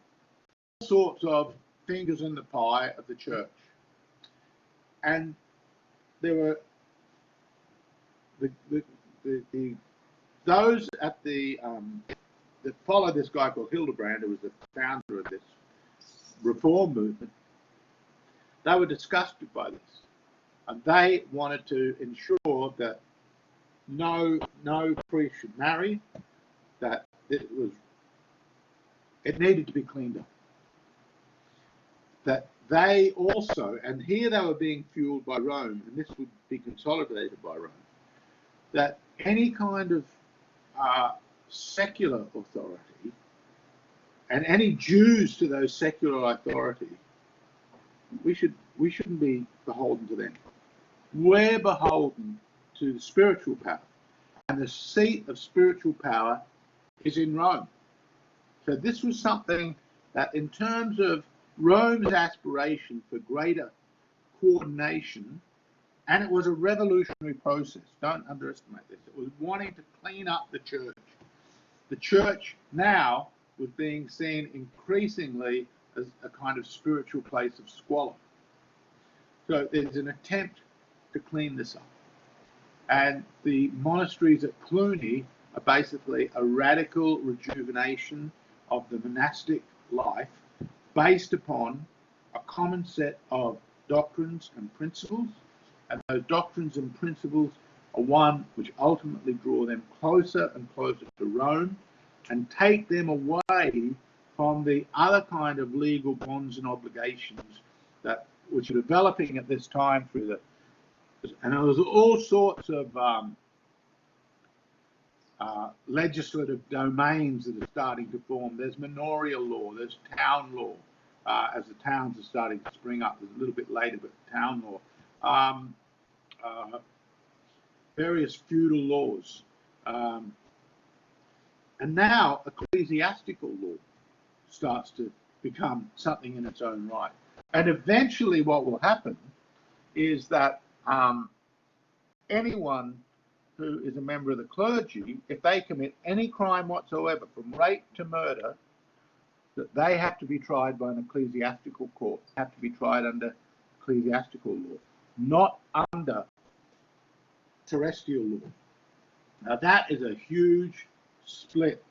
all sorts of fingers in the pie of the church, and there were those at that followed this guy called Hildebrand, who was the founder of this reform movement. They were disgusted by this, and they wanted to ensure that no priest should marry, that it needed to be cleaned up. That they also, and here they were being fueled by Rome, and this would be consolidated by Rome, that any kind of secular authority and any dues to those secular authority, we shouldn't be beholden to them. We're beholden to the spiritual power, and the seat of spiritual power is in Rome. So this was something that, in terms of Rome's aspiration for greater coordination, and it was a revolutionary process, don't underestimate this, it was wanting to clean up the church. The church now was being seen increasingly as a kind of spiritual place of squalor. So there's an attempt to clean this up. And the monasteries at Cluny are basically a radical rejuvenation of the monastic life based upon a common set of doctrines and principles. And those doctrines and principles are one which ultimately draw them closer and closer to Rome and take them away from the other kind of legal bonds and obligations that which are developing at this time through the, and there was all sorts of legislative domains that are starting to form. There's manorial law, there's town law, as the towns are starting to spring up. There's a little bit later, but town law, various feudal laws, and now ecclesiastical law starts to become something in its own right. And eventually what will happen is that anyone who is a member of the clergy, if they commit any crime whatsoever, from rape to murder, that they have to be tried by an ecclesiastical court, have to be tried under ecclesiastical law, not under terrestrial law. Now that is a huge split,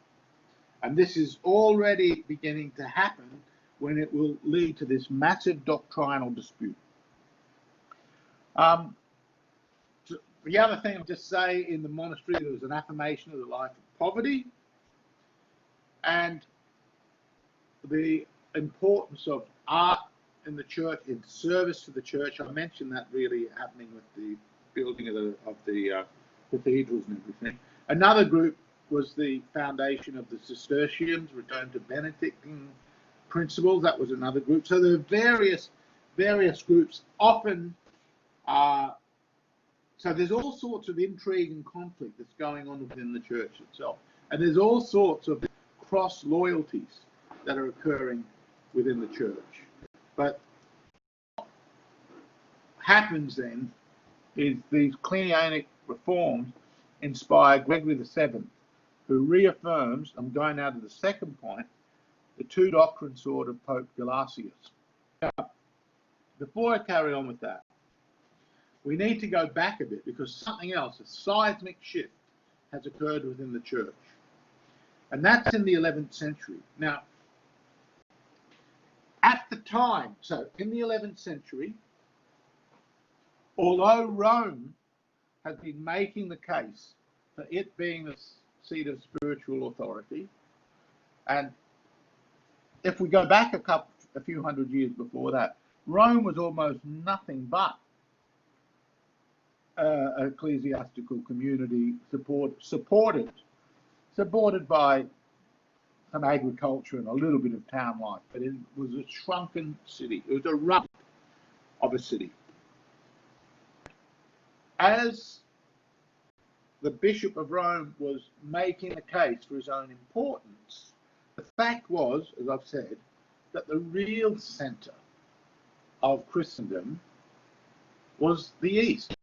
and this is already beginning to happen when it will lead to this massive doctrinal dispute. The other thing I'll just say, in the monastery there was an affirmation of the life of poverty and the importance of art in the church, in service to the church. I mentioned that really happening with the building of the cathedrals and everything. Another group was the foundation of the Cistercians, return to Benedictine principles. That was another group. So there are various groups, often. So there's all sorts of intrigue and conflict that's going on within the church itself, and there's all sorts of cross loyalties that are occurring within the church. But what happens then is these Cluniac reforms inspire Gregory VII, who reaffirms, I'm going now to the second point, the two doctrine sword of Pope Gelasius. Now, before I carry on with that, we need to go back a bit, because something else, a seismic shift, has occurred within the church. And that's in the 11th century. Now, at the time, so in the 11th century, although Rome has been making the case for it being the seat of spiritual authority, and if we go back a few hundred years before that, Rome was almost nothing but ecclesiastical community supported by some agriculture and a little bit of town life, but it was a shrunken city. It was a rump of a city. As the Bishop of Rome was making a case for his own importance, the fact was, as I've said, that the real centre of Christendom was the East,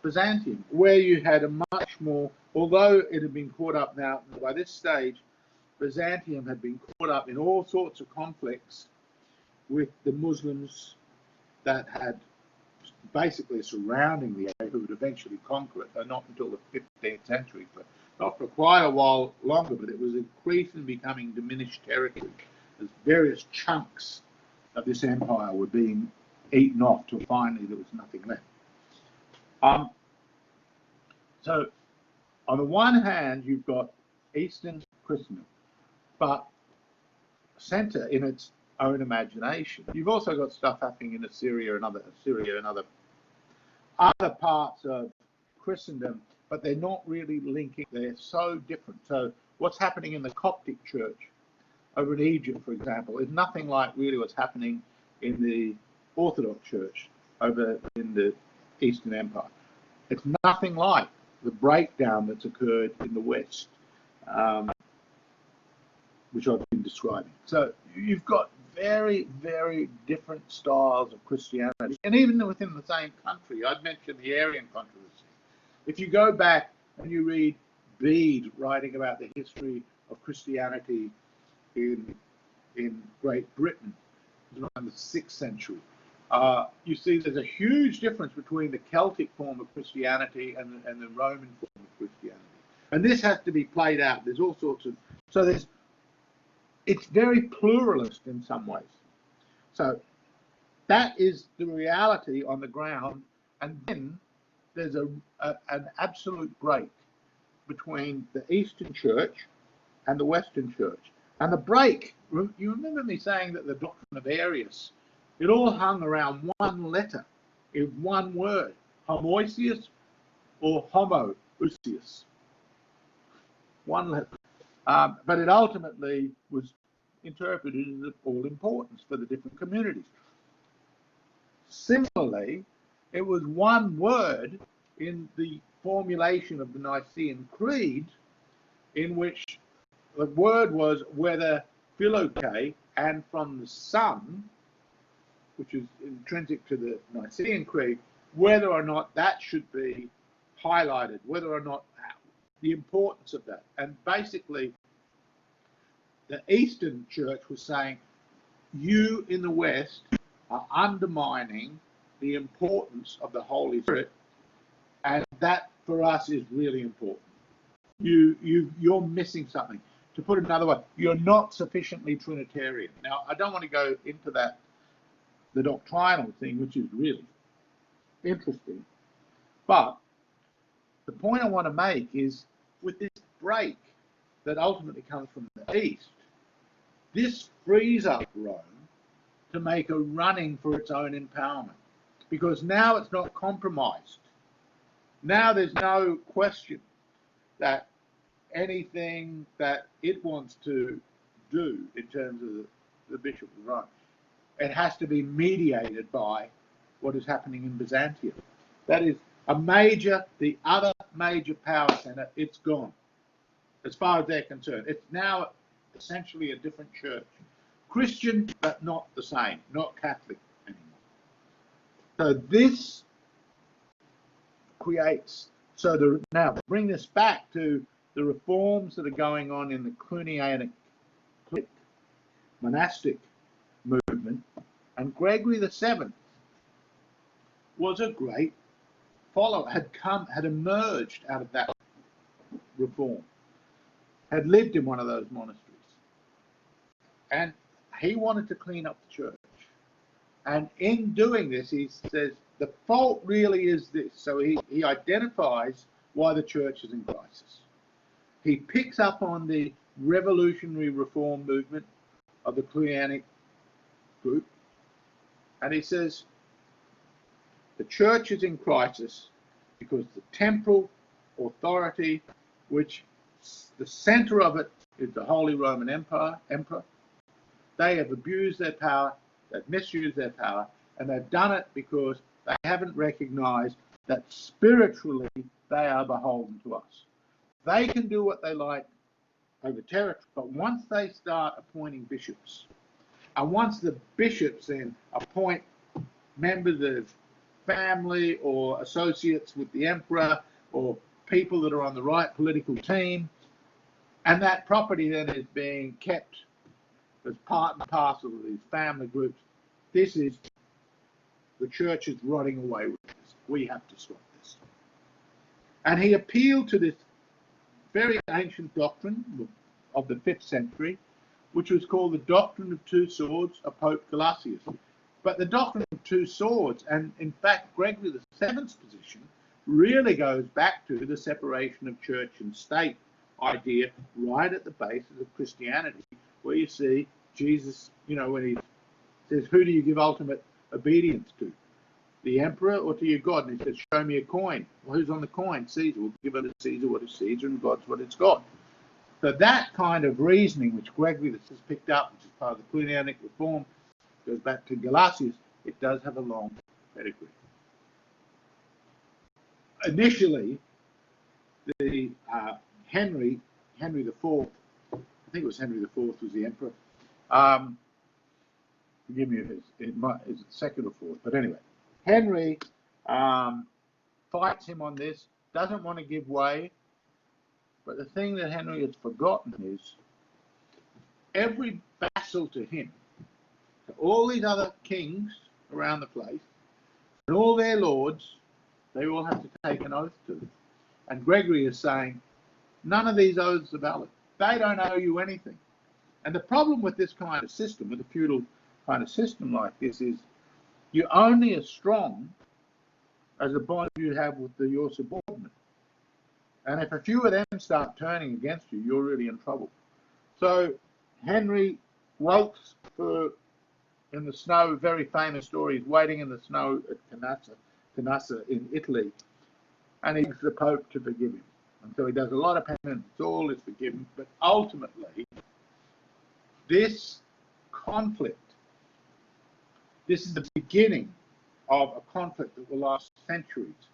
Byzantium, where you had a much more, although it had been caught up now, by this stage, Byzantium had been caught up in all sorts of conflicts with the Muslims that had basically surrounding the area, who would eventually conquer it, though not until the 15th century, but not for quite a while longer, but it was increasingly becoming diminished territory as various chunks of this empire were being eaten off till finally there was nothing left. So on the one hand, you've got Eastern Christendom, but centre in its own imagination. You've also got stuff happening in Assyria and other parts of Christendom, but they're not really linking. They're so different. So what's happening in the Coptic church over in Egypt, for example, is nothing like really what's happening in the Orthodox church over in the Eastern Empire. It's nothing like the breakdown that's occurred in the West, which I've been describing. So you've got very, very different styles of Christianity. And even within the same country, I'd mentioned the Arian controversy. If you go back and you read Bede writing about the history of Christianity in Great Britain around the 6th century, you see there's a huge difference between the Celtic form of Christianity and the Roman form of Christianity. And this has to be played out. There's all sorts of... So it's very pluralist in some ways. So that is the reality on the ground. And then there's an absolute break between the Eastern Church and the Western Church. And the break, you remember me saying that the doctrine of Arius, it all hung around one letter, in one word, homoousios or homoousios. One letter. But it ultimately was interpreted as all importance for the different communities. Similarly, it was one word in the formulation of the Nicene Creed, in which the word was whether philoke and from the Son, which is intrinsic to the Nicene Creed, whether or not that should be highlighted, whether or not the importance of that. And basically, the Eastern Church was saying, you in the West are undermining the importance of the Holy Spirit, and that for us is really important. You're missing something. To put it another way, you're not sufficiently Trinitarian. Now, I don't want to go into that, the doctrinal thing, which is really interesting, but the point I want to make is with this break that ultimately comes from the East, this frees up Rome to make a running for its own empowerment, because now it's not compromised. Now there's no question that anything that it wants to do in terms of the Bishop of Rome, it has to be mediated by what is happening in Byzantium. That is the other major power center, it's gone. As far as they're concerned, it's now essentially a different church. Christian, but not the same, not Catholic anymore. So this creates, now bring this back to the reforms that are going on in the Cluniac monastic movement, and Gregory VII was a great follower, had emerged out of that reform, had lived in one of those monasteries. And he wanted to clean up the church. And in doing this, he says, the fault really is this. So he identifies why the church is in crisis. He picks up on the revolutionary reform movement of the Cluniac group, and he says, the church is in crisis because the temporal authority, which the center of it is the Holy Roman Emperor, they have abused their power, they've misused their power, and they've done it because they haven't recognized that spiritually they are beholden to us. They can do what they like over territory, but once they start appointing bishops, and once the bishops then appoint members of family or associates with the emperor or people that are on the right political team, and that property then is being kept as part and parcel of these family groups, this is, the church is rotting away with this. We have to stop this. And he appealed to this very ancient doctrine of the 5th century, which was called the doctrine of two swords of Pope Gelasius. But the doctrine of two swords, and in fact Gregory VII's position, really goes back to the separation of church and state idea right at the basis of Christianity, where you see Jesus, when he says, who do you give ultimate obedience to? The emperor or to your God? And he says, show me a coin. Well, who's on the coin? Caesar. We'll give it to Caesar what is Caesar, and God's what it's God. So that kind of reasoning, which Gregory has picked up, which is part of the Cluniac reform, goes back to Gelasius, it does have a long pedigree. Initially, the Henry IV, I think it was Henry IV was the emperor. Forgive me, is it second or fourth? But anyway, Henry fights him on this, doesn't want to give way. But the thing that Henry has forgotten is every vassal to him, to all these other kings around the place, and all their lords, they all have to take an oath to them. And Gregory is saying, none of these oaths are valid. They don't owe you anything. And the problem with this kind of system, with a feudal kind of system like this, is you're only as strong as the bond you have with your subordinate. And if a few of them start turning against you, you're really in trouble. So Henry waits in the snow, very famous story, he's waiting in the snow at Cannassa in Italy, and he begs the Pope to forgive him. And so he does a lot of penance, all is forgiven, but ultimately, this conflict, this is the beginning of a conflict that will last centuries,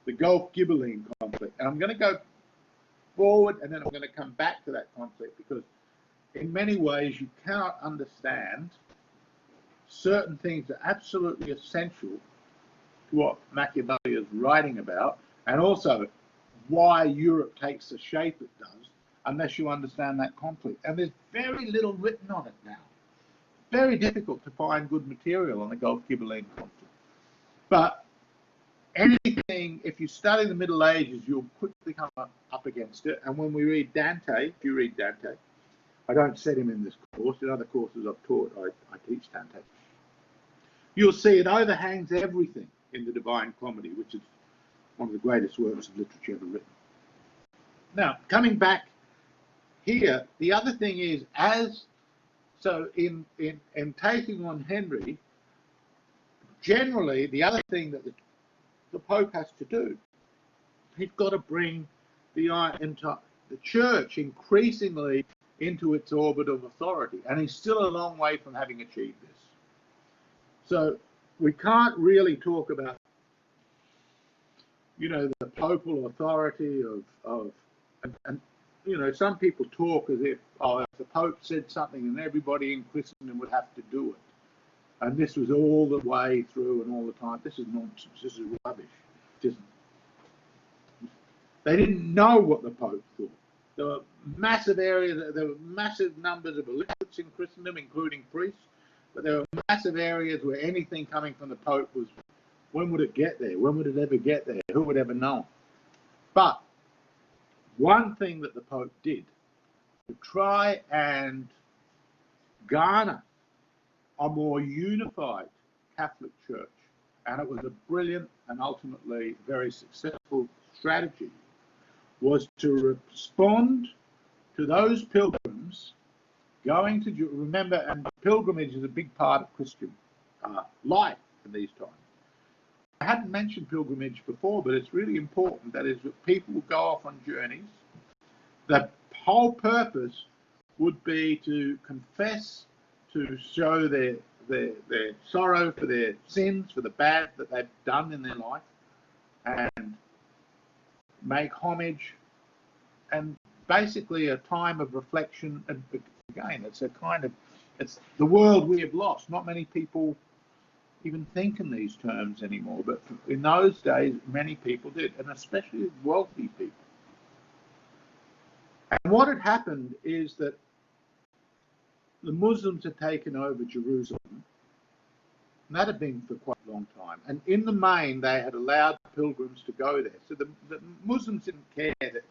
the Gulf Ghibelline conflict. And I'm going to go forward and then I'm going to come back to that conflict, because in many ways you cannot understand certain things that are absolutely essential to what Machiavelli is writing about, and also why Europe takes the shape it does, unless you understand that conflict. And there's very little written on it now. Very difficult to find good material on the Gulf Ghibelline conflict. But anything, if you study the Middle Ages, you'll quickly come up against it. And when we read Dante, if you read Dante, I don't set him in this course, in other courses I've taught, I teach Dante, you'll see it overhangs everything in the Divine Comedy, which is one of the greatest works of literature ever written. Now, coming back here, the other thing is, so in taking on Henry, generally the other thing that the Pope has to do, he's got to bring the church increasingly into its orbit of authority, and he's still a long way from having achieved this. So we can't really talk about, the papal authority and some people talk as if, if the Pope said something and everybody in Christendom would have to do it. And this was all the way through and all the time. This is nonsense. This is rubbish. They didn't know what the Pope thought. There were massive areas, there were massive numbers of illiterates in Christendom, including priests, but there were massive areas where anything coming from the Pope was, when would it get there? When would it ever get there? Who would ever know? But one thing that the Pope did to try and garner a more unified Catholic Church, and it was a brilliant and ultimately very successful strategy, was to respond to those pilgrims going to, remember, and pilgrimage is a big part of Christian life in these times. I hadn't mentioned pilgrimage before, but it's really important. That is, that people will go off on journeys. The whole purpose would be to confess, to show their sorrow for their sins, for the bad that they've done in their life, and make homage, and basically a time of reflection. And again, it's a kind of, it's the world we have lost. Not many people even think in these terms anymore, but in those days, many people did, and especially wealthy people. And what had happened is that the Muslims had taken over Jerusalem, and that had been for quite a long time. And in the main, they had allowed pilgrims to go there. So the Muslims didn't care that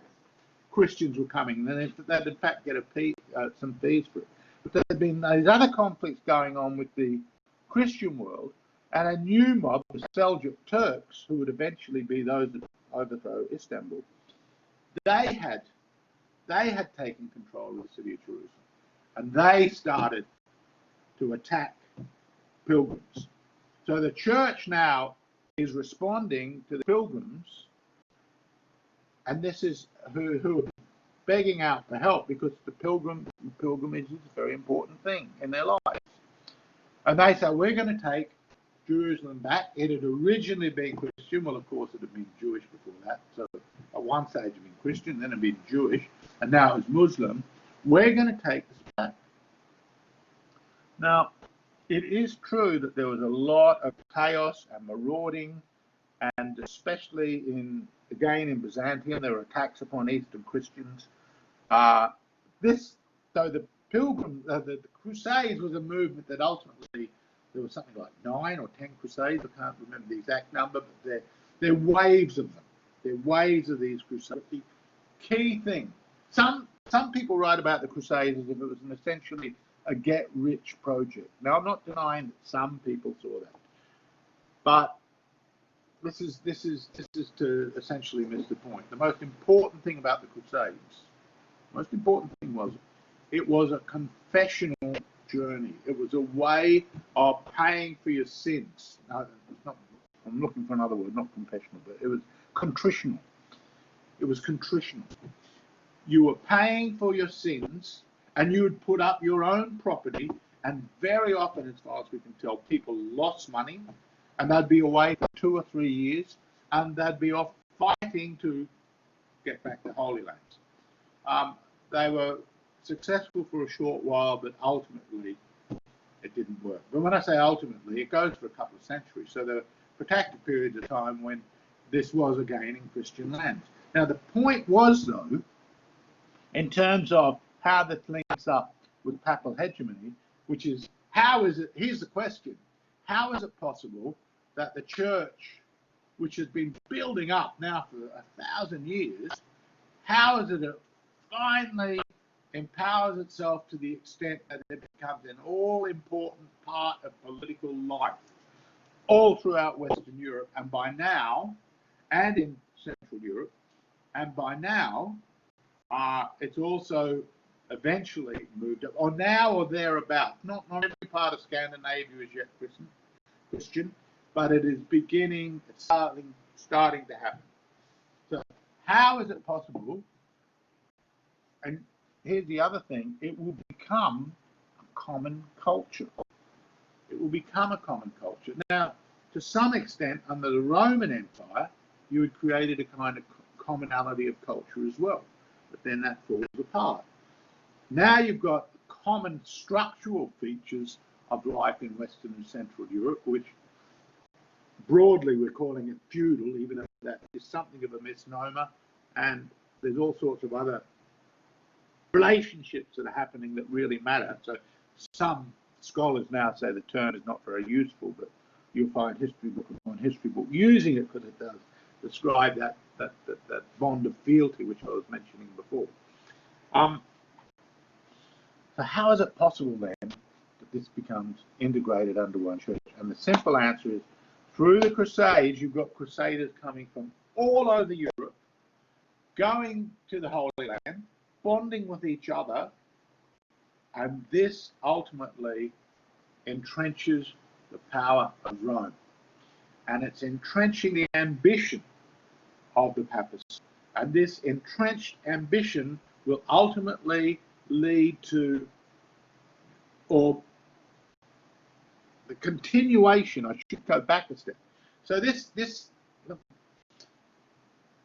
Christians were coming, and they'd in fact get some fees for it. But there had been these other conflicts going on with the Christian world, and a new mob, the Seljuk Turks, who would eventually be those that overthrow Istanbul, they had taken control of the city of Jerusalem, and they started to attack pilgrims. So the church now is responding to the pilgrims, and this is who are begging out for help, because the pilgrimage is a very important thing in their lives. And they say, we're going to take Jerusalem back. It had originally been Christian. Well, of course, it had been Jewish before that. So at one stage it had been Christian, then it had been Jewish, and now it's Muslim. We're going to take this back. Now, it is true that there was a lot of chaos and marauding, and especially in Byzantium, there were attacks upon Eastern Christians. So the Crusades was a movement that ultimately, there was something like 9 or 10 Crusades. I can't remember the exact number, but they're waves of them. They're waves of these Crusades. The key thing, some people write about the Crusades as if it was essentially a get-rich project. Now, I'm not denying that some people saw that, but this is to essentially miss the point. The most important thing about the Crusades, it was a confessional journey. It was a way of paying for your sins. No, it's not, I'm looking for another word, not confessional, but it was contritional. It was contritional. You were paying for your sins, and you would put up your own property, and very often, as far as we can tell, people lost money, and they'd be away for 2 or 3 years, and they'd be off fighting to get back to Holy Lands. They were successful for a short while, but ultimately it didn't work. But when I say ultimately, it goes for a couple of centuries. So there were protracted periods of time when this was a gaining Christian land. Now the point was, though, in terms of how this links up with papal hegemony, which is, how is it, here's the question, how is it possible that the church, which has been building up now for 1,000 years, how is it finally empowers itself to the extent that it becomes an all-important part of political life all throughout Western Europe, and by now, and in Central Europe, and by now, it's also eventually moved up, or now or thereabouts. Not every part of Scandinavia is yet Christian, but it is beginning, it's starting to happen. So how is it possible? And here's the other thing, it will become a common culture. It will become a common culture. Now, to some extent, under the Roman Empire, you had created a kind of commonality of culture as well, but then that falls apart. Now you've got common structural features of life in Western and Central Europe, which broadly we're calling it feudal, even though that is something of a misnomer, and there's all sorts of other relationships that are happening that really matter. So some scholars now say the term is not very useful, but you'll find history book upon history book using it because it does describe that that bond of fealty which I was mentioning before. So how is it possible then that this becomes integrated under one church? And the simple answer is, through the Crusades, you've got crusaders coming from all over Europe, going to the Holy Land, bonding with each other, and this ultimately entrenches the power of Rome. And it's entrenching the ambition of the papacy. And this entrenched ambition will ultimately lead to, or the continuation, I should go back a step. So the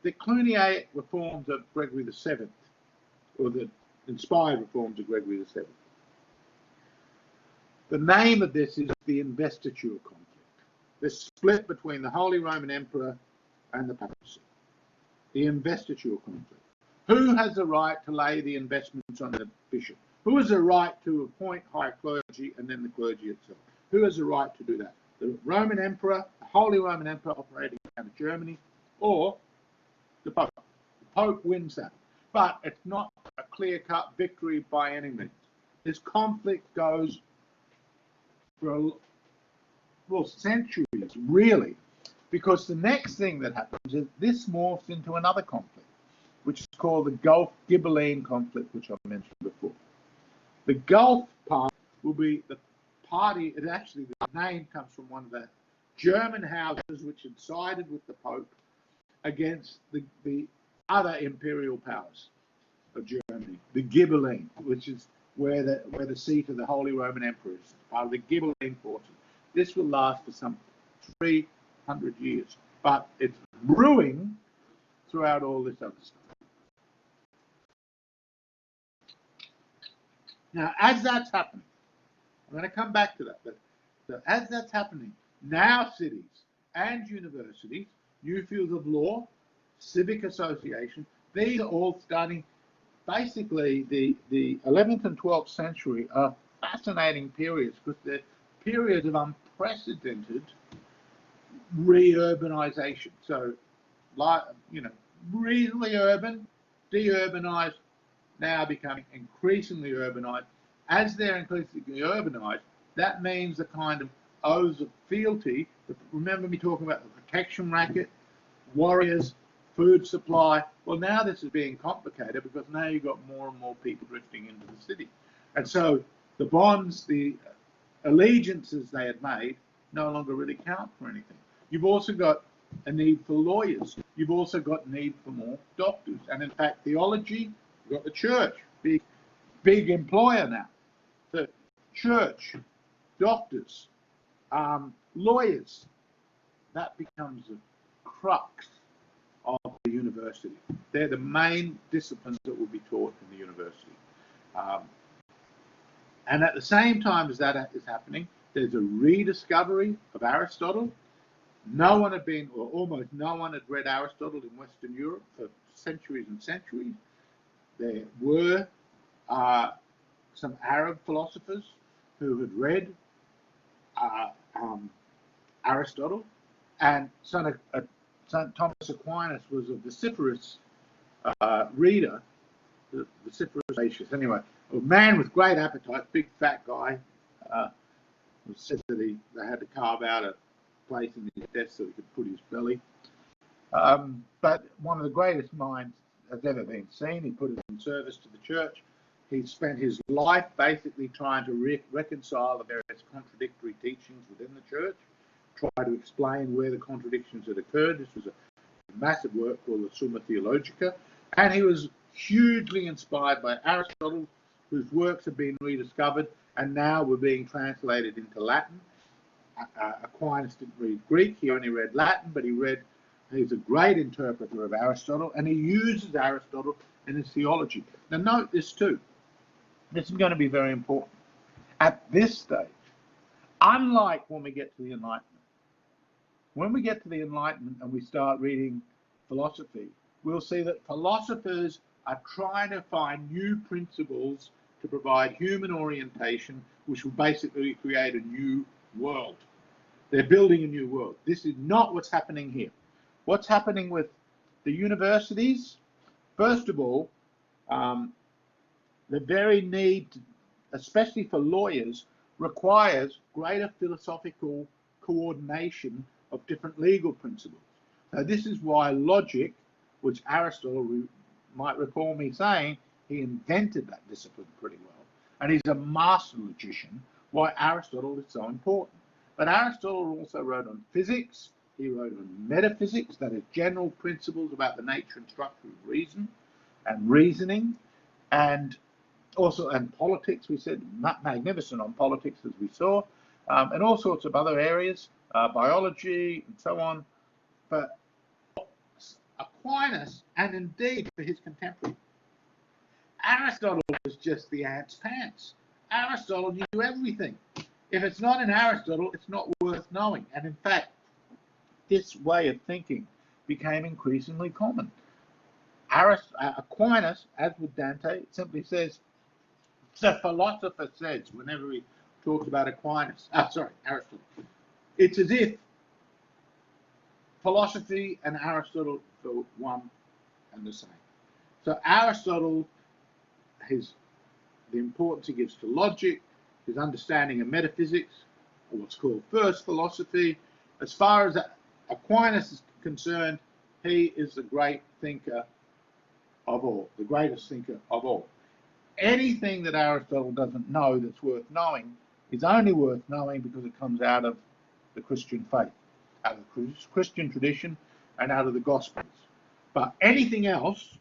Cluniac reforms of Gregory VII, or the inspired reforms of Gregory VII. The name of this is the investiture conflict, the split between the Holy Roman Emperor and the papacy. The investiture conflict. Who has the right to lay the investments on the bishop? Who has the right to appoint higher clergy and then the clergy itself? Who has the right to do that? The Roman Emperor, the Holy Roman Emperor operating out of Germany, or the Pope? The Pope wins that. But it's not a clear-cut victory by any means. This conflict goes for, well, centuries, really, because the next thing that happens is this morphs into another conflict, which is called the Gulf-Ghibelline conflict, which I mentioned before. The Gulf part will be the party, it actually, the name comes from one of the German houses which had sided with the Pope against the other imperial powers of Germany, the Ghibelline, which is where the seat of the Holy Roman Emperor is, part of the Ghibelline forces. This will last for some 300 years, but it's brewing throughout all this other stuff. Now, as that's happening, I'm going to come back to that, but so as that's happening, now cities and universities, new fields of law, civic association, these are all starting. Basically, the 11th and 12th century are fascinating periods because they're periods of unprecedented re-urbanization. So, like, you know, reasonably urban, de-urbanized, now becoming increasingly urbanized. As they're increasingly urbanized, that means the kind of oaths of fealty. Remember me talking about the protection racket, warriors, food supply. Well, now this is being complicated because now you've got more and more people drifting into the city. And so the bonds, the allegiances they had made no longer really count for anything. You've also got a need for lawyers. You've also got a need for more doctors. And in fact, theology, you've got the church, big employer now. The church, doctors, lawyers, that becomes the crux of the university. They're the main disciplines that will be taught in the university. And at the same time as that is happening, there's a rediscovery of Aristotle. No one had been, or almost no one had read Aristotle in Western Europe for centuries and centuries. There were some Arab philosophers who had read Aristotle, and St. Thomas Aquinas was a vociferous reader, vociferous. Anyway, a man with great appetite, big fat guy, was said that they had to carve out a place in his desk so he could put his belly. But one of the greatest minds has ever been seen. He put it in service to the church. He spent his life basically trying to reconcile the various contradictory teachings within the church, try to explain where the contradictions had occurred. This was a massive work called the Summa Theologica. And he was hugely inspired by Aristotle, whose works have been rediscovered and now were being translated into Latin. Aquinas didn't read Greek, he only read Latin, but he's a great interpreter of Aristotle, and he uses Aristotle in his theology. Now note this too. This is going to be very important. At this stage, unlike when we get to the Enlightenment, when we get to the Enlightenment and we start reading philosophy, we'll see that philosophers are trying to find new principles to provide human orientation, which will basically create a new world. They're building a new world. This is not what's happening here. What's happening with the universities, first of all, the very need, especially for lawyers, requires greater philosophical coordination of different legal principles. So this is why logic, which Aristotle, might recall me saying, he invented that discipline pretty well, and he's a master logician, why Aristotle is so important. But Aristotle also wrote on physics, he wrote on metaphysics, that is general principles about the nature and structure of reason and reasoning, and also, and politics, we said, magnificent on politics, as we saw, and all sorts of other areas, biology and so on. But Aquinas, and indeed for his contemporary, Aristotle was just the ant's pants. Aristotle knew everything. If it's not in Aristotle, it's not worth knowing. And in fact, this way of thinking became increasingly common. Aquinas, as with Dante, simply says, the philosopher says, whenever he talks about Aristotle, it's as if philosophy and Aristotle were one and the same. So Aristotle, the importance he gives to logic, his understanding of metaphysics, or what's called first philosophy. As far as Aquinas is concerned, he is the great thinker of all, the greatest thinker of all. Anything that Aristotle doesn't know that's worth knowing is only worth knowing because it comes out of the Christian faith, out of the Christian tradition, and out of the Gospels. But anything else,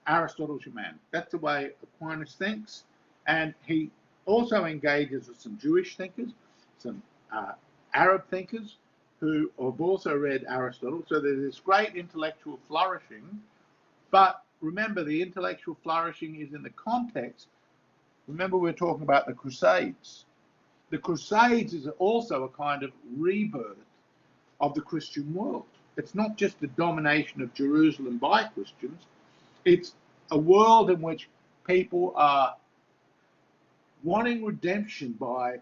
Aristotle's your man. That's the way Aquinas thinks, and he also engages with some Jewish thinkers, some Arab thinkers who have also read Aristotle. So there's this great intellectual flourishing, but remember, the intellectual flourishing is in the context. Remember, we're talking about the Crusades. The Crusades is also a kind of rebirth of the Christian world. It's not just the domination of Jerusalem by Christians. It's a world in which people are wanting redemption by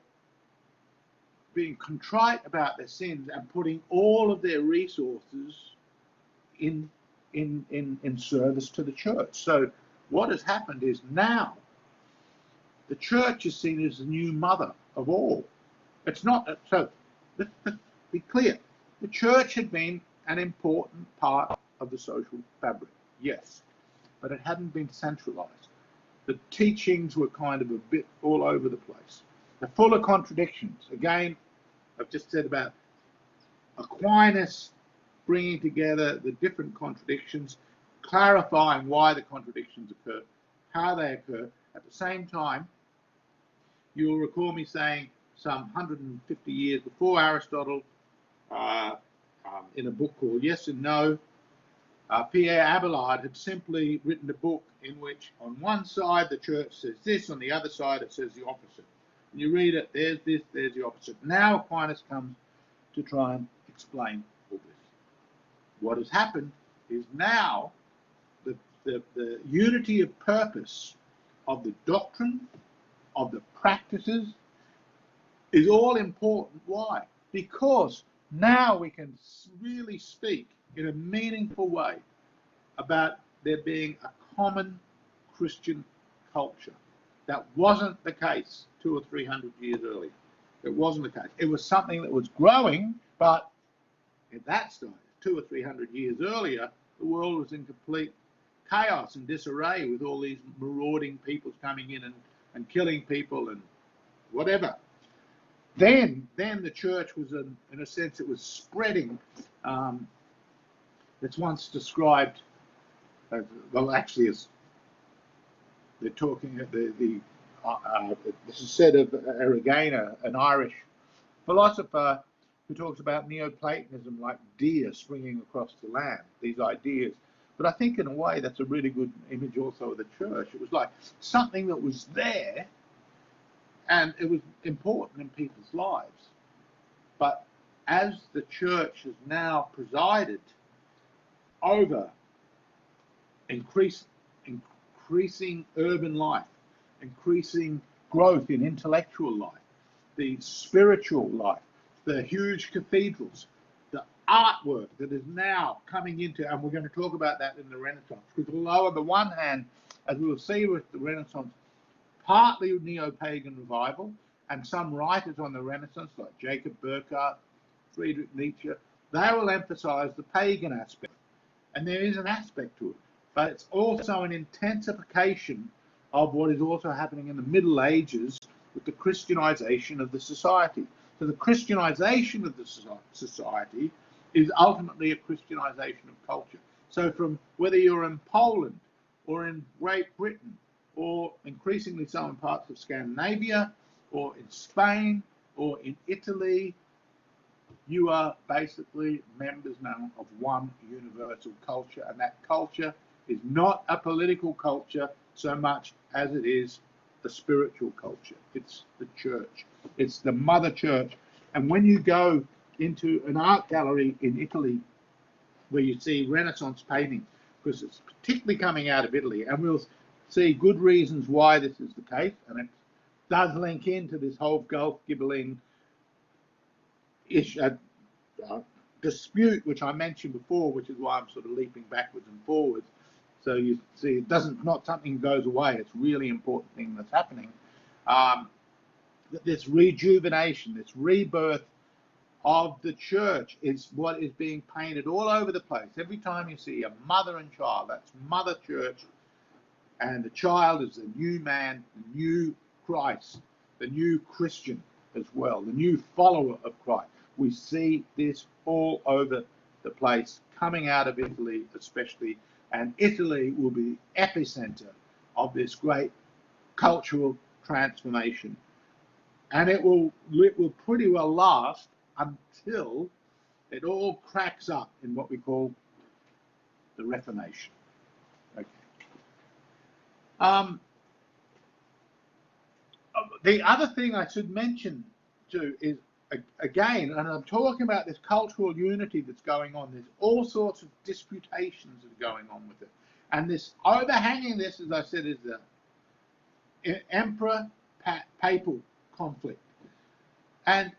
being contrite about their sins and putting all of their resources in service to the church. So what has happened is now the church is seen as the new mother of all. It's not, so let's be clear. The church had been an important part of the social fabric, yes, but it hadn't been centralized. The teachings were kind of a bit all over the place. They're full of contradictions. Again, I've just said about Aquinas bringing together the different contradictions, clarifying why the contradictions occur, how they occur. At the same time, you'll recall me saying some 150 years before Aristotle, in a book called Yes and No, Pierre Abelard had simply written a book in which on one side the church says this, on the other side it says the opposite. And you read it, there's this, there's the opposite. Now Aquinas comes to try and explain all this. What has happened is now the unity of purpose of the doctrine, of the practices, is all important. Why? Because now we can really speak in a meaningful way about there being a common Christian culture. That wasn't the case 200 or 300 years earlier. It wasn't the case. It was something that was growing, but at that stage, 200 or 300 years earlier, the world was in complete chaos and disarray with all these marauding peoples coming in and killing people and whatever. Then the church was, in a sense, it was spreading. It's once described, well, actually, as they're talking, this is said of Erigena, an Irish philosopher who talks about Neoplatonism like deer springing across the land, these ideas. But I think in a way that's a really good image also of the church. It was like something that was there and it was important in people's lives. But as the church has now presided over increasing urban life, increasing growth in intellectual life, the spiritual life, the huge cathedrals, the artwork that is now coming into, and we're going to talk about that in the Renaissance, because although on the one hand, as we will see with the Renaissance, partly neo-pagan revival, and some writers on the Renaissance, like Jacob Burckhardt, Friedrich Nietzsche, they will emphasize the pagan aspect. And there is an aspect to it, but it's also an intensification of what is also happening in the Middle Ages with the Christianization of the society. So the Christianization of the society is ultimately a Christianization of culture. So from whether you're in Poland or in Great Britain, or increasingly so in parts of Scandinavia, or in Spain, or in Italy, you are basically members now of one universal culture, and that culture is not a political culture so much as it is a spiritual culture. It's the church. It's the mother church. And when you go into an art gallery in Italy where you see Renaissance painting, because it's particularly coming out of Italy, and we'll see good reasons why this is the case, and it does link into this whole Gulf Ghibelline dispute, which I mentioned before, which is why I'm sort of leaping backwards and forwards. So you see, it doesn't, not something goes away. It's a really important thing that's happening. This rejuvenation, this rebirth of the church is what is being painted all over the place. Every time you see a mother and child, that's Mother Church, and the child is the new man, the new Christ, the new Christian as well, the new follower of Christ. We see this all over the place, coming out of Italy especially, and Italy will be the epicenter of this great cultural transformation. And it will pretty well last until it all cracks up in what we call the Reformation. Okay. The other thing I should mention too is, again, and I'm talking about this cultural unity that's going on, there's all sorts of disputations that are going on with it. And this overhanging this, as I said, is the emperor-papal conflict. And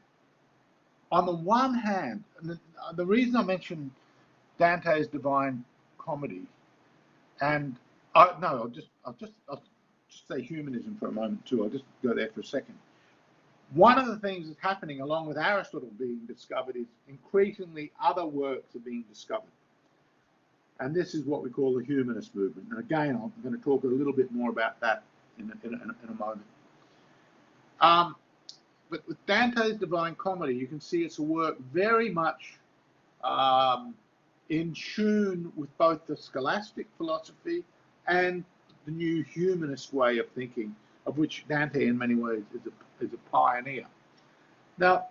on the one hand, and the reason I mentioned Dante's Divine Comedy, and I'll just say humanism for a moment too. I'll just go there for a second. One of the things that's happening, along with Aristotle being discovered, is increasingly other works are being discovered. And this is what we call the humanist movement. And again, I'm going to talk a little bit more about that in a moment. But with Dante's Divine Comedy, you can see it's a work very much in tune with both the scholastic philosophy and the new humanist way of thinking, of which Dante in many ways is a pioneer. Now,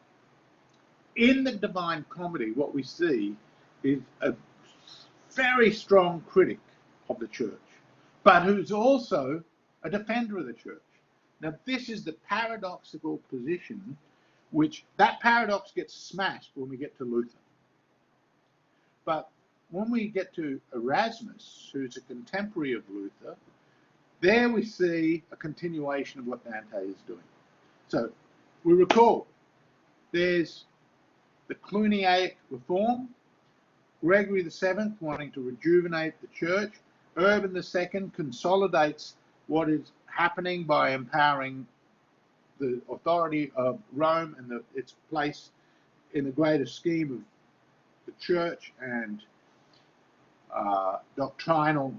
in the Divine Comedy, what we see is a very strong critic of the church, but who's also a defender of the church. Now, this is the paradoxical position, which that paradox gets smashed when we get to Luther. But when we get to Erasmus, who's a contemporary of Luther, there we see a continuation of what Dante is doing. So we recall there's the Cluniac reform, Gregory VII wanting to rejuvenate the church, Urban II consolidates what is happening by empowering the authority of Rome and its place in the greater scheme of the church and doctrinal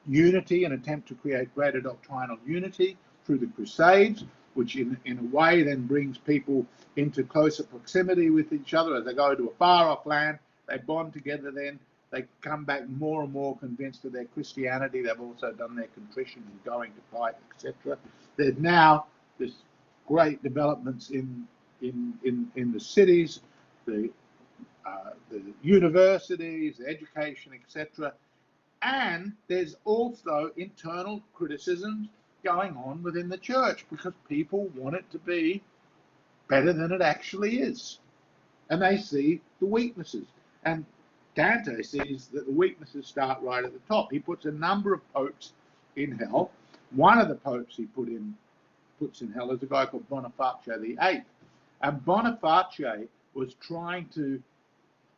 unity, an attempt to create greater doctrinal unity through the Crusades, which in a way then brings people into closer proximity with each other. As they go to a far off land, they bond together then. They come back more and more convinced of their Christianity. They've also done their contrition and going to fight, etc. There's now this great developments in the cities, the universities, the education, etc. And there's also internal criticisms going on within the church because people want it to be better than it actually is. And they see the weaknesses. And Dante sees that the weaknesses start right at the top. He puts a number of popes in hell. One of the popes he puts in hell is a guy called Boniface VIII. And Boniface was trying to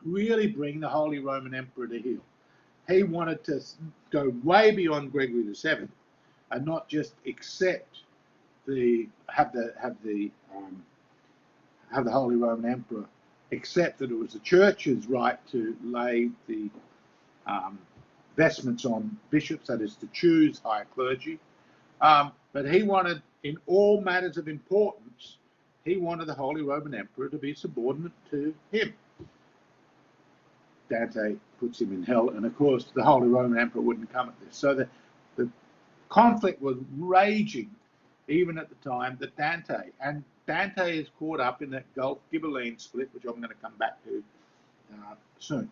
really bring the Holy Roman Emperor to heel. He wanted to go way beyond Gregory VII and not just accept have the Holy Roman Emperor accept that it was the church's right to lay the vestments on bishops, that is to choose higher clergy. But he wanted, in all matters of importance, he wanted the Holy Roman Emperor to be subordinate to him. Dante puts him in hell, and of course the Holy Roman Emperor wouldn't come at this. So the conflict was raging even at the time that Dante is caught up in that Gulf Ghibelline split, which I'm going to come back to soon.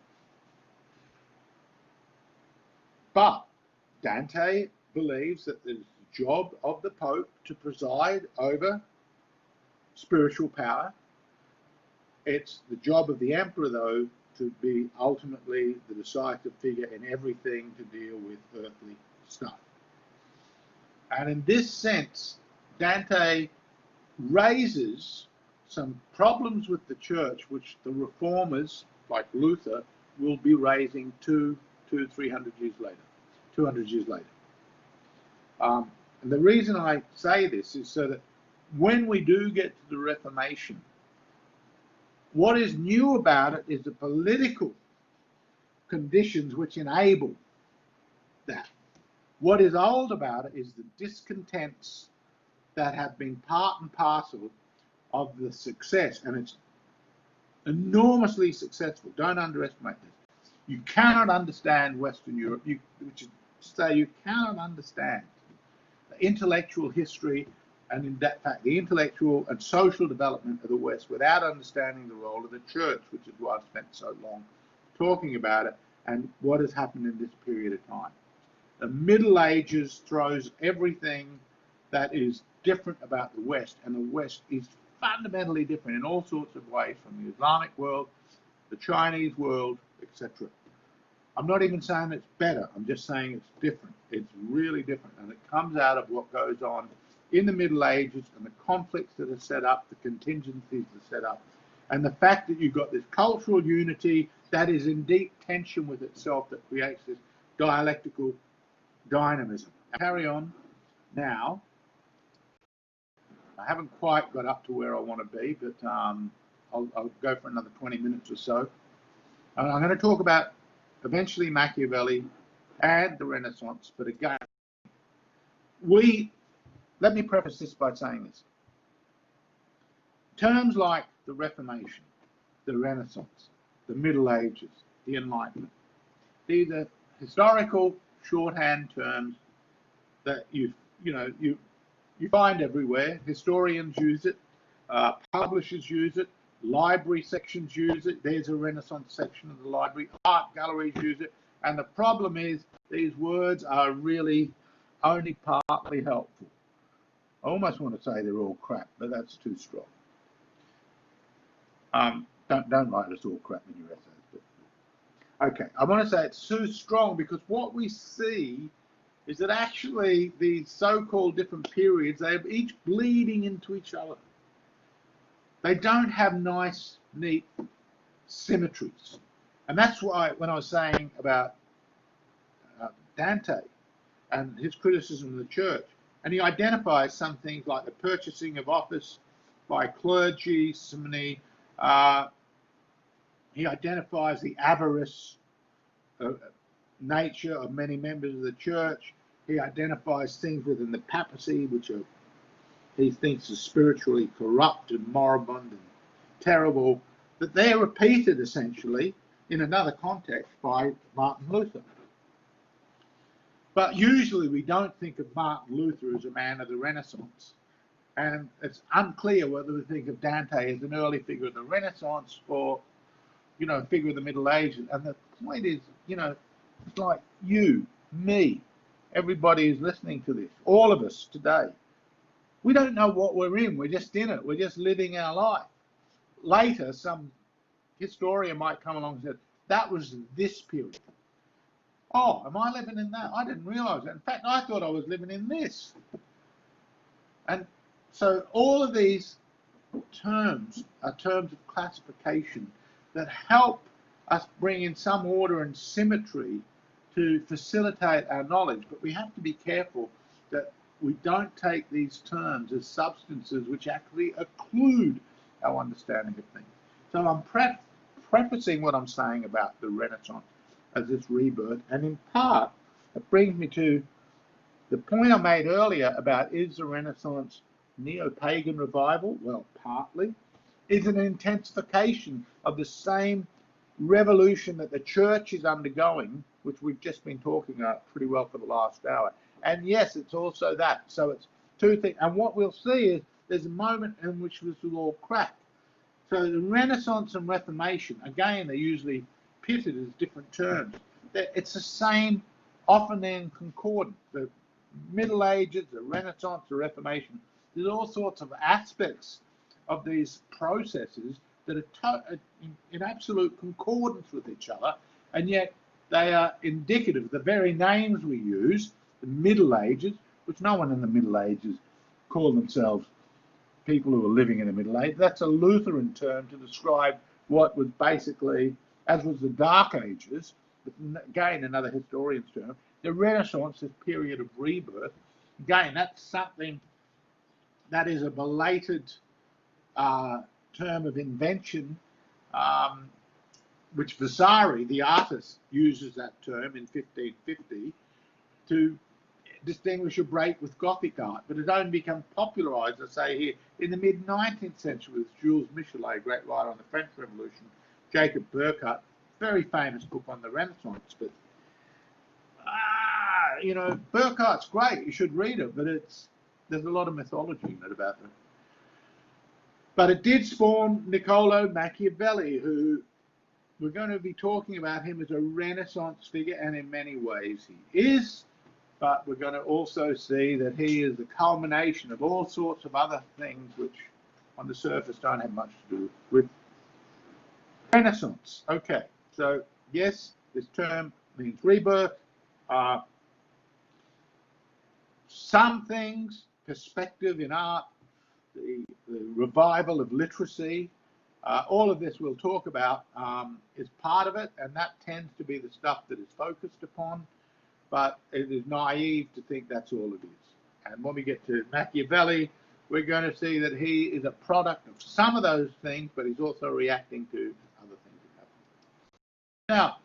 But Dante believes that it's the job of the Pope to preside over spiritual power. It's the job of the Emperor, though, to be ultimately the decisive figure in everything to deal with earthly stuff. And in this sense, Dante raises some problems with the church, which the reformers, like Luther, will be raising 300 years later, 200 years later. And the reason I say this is so that when we do get to the Reformation, what is new about it is the political conditions which enable that. What is old about it is the discontents that have been part and parcel of the success, and it's enormously successful. Don't underestimate this. You cannot understand Western Europe, which is to say you cannot understand the intellectual history and in that fact the intellectual and social development of the West without understanding the role of the church, which is why I've spent so long talking about it and what has happened in this period of time. The Middle Ages throws everything that is different about the West, and the West is fundamentally different in all sorts of ways from the Islamic world, the Chinese world, etc. I'm not even saying it's better, I'm just saying it's different. It's really different, and it comes out of what goes on in the Middle Ages and the conflicts that are set up, the contingencies that are set up, and the fact that you've got this cultural unity that is in deep tension with itself that creates this dialectical dynamism. I'll carry on now. I haven't quite got up to where I want to be, but I'll go for another 20 minutes or so. And I'm going to talk about eventually Machiavelli and the Renaissance, but again, let me preface this by saying this. Terms like the Reformation, the Renaissance, the Middle Ages, the Enlightenment, these are historical shorthand terms that you find everywhere. Historians use it, publishers use it, library sections use it. There's a Renaissance section of the library, art galleries use it. And the problem is these words are really only partly helpful. I almost want to say they're all crap, but that's too strong. Don't write us all crap in your essays. But okay, I want to say it's too strong because what we see is that actually these so-called different periods, they're each bleeding into each other. They don't have nice, neat symmetries. And that's why when I was saying about Dante and his criticism of the church, and he identifies some things like the purchasing of office by clergy, simony. He identifies the avarice nature of many members of the church. He identifies things within the papacy which he thinks are spiritually corrupt and moribund and terrible, but they're repeated essentially in another context by Martin Luther. But usually we don't think of Martin Luther as a man of the Renaissance. And it's unclear whether we think of Dante as an early figure of the Renaissance or, a figure of the Middle Ages. And the point is, it's like you, me, everybody who's listening to this, all of us today. We don't know what we're in. We're just in it. We're just living our life. Later, some historian might come along and say, that was this period. Oh, am I living in that? I didn't realize that. In fact, I thought I was living in this. And so all of these terms are terms of classification that help us bring in some order and symmetry to facilitate our knowledge, but we have to be careful that we don't take these terms as substances which actually occlude our understanding of things. So I'm prefacing what I'm saying about the Renaissance as this rebirth, and in part it brings me to the point I made earlier about, is the Renaissance neo-pagan revival? Well, partly. Is it an intensification of the same revolution that the church is undergoing, which we've just been talking about pretty well for the last hour? And yes, it's also that. So it's two things. And what we'll see is there's a moment in which this will all crack. So the Renaissance and Reformation, again, they're usually pitted as different terms. It's the same, often in concordant. The Middle Ages, the Renaissance, the Reformation, there's all sorts of aspects of these processes that are in absolute concordance with each other, and yet they are indicative. The very names we use, the Middle Ages, which no one in the Middle Ages call themselves people who were living in the Middle Ages. That's a Lutheran term to describe what was basically, as was the Dark Ages, again another historian's term, the Renaissance, this period of rebirth. Again, that's something that is a belated term of invention, which Vasari, the artist, uses that term in 1550 to distinguish a break with Gothic art, but it only became popularised, I say here, in the mid-19th century with Jules Michelet, great writer on the French Revolution, Jacob Burckhardt, very famous book on the Renaissance. But you know, Burckhardt's great, you should read it, but there's a lot of mythology in it about them. But it did spawn Niccolo Machiavelli, who we're going to be talking about him as a Renaissance figure, and in many ways he is. But we're going to also see that he is the culmination of all sorts of other things which on the surface don't have much to do with Renaissance. Okay, so yes, this term means rebirth. Some things, perspective in art, the revival of literacy, all of this we'll talk about is part of it, and that tends to be the stuff that is focused upon. But it is naive to think that's all it is. And when we get to Machiavelli, we're going to see that he is a product of some of those things, but he's also reacting to other things that happen. Now,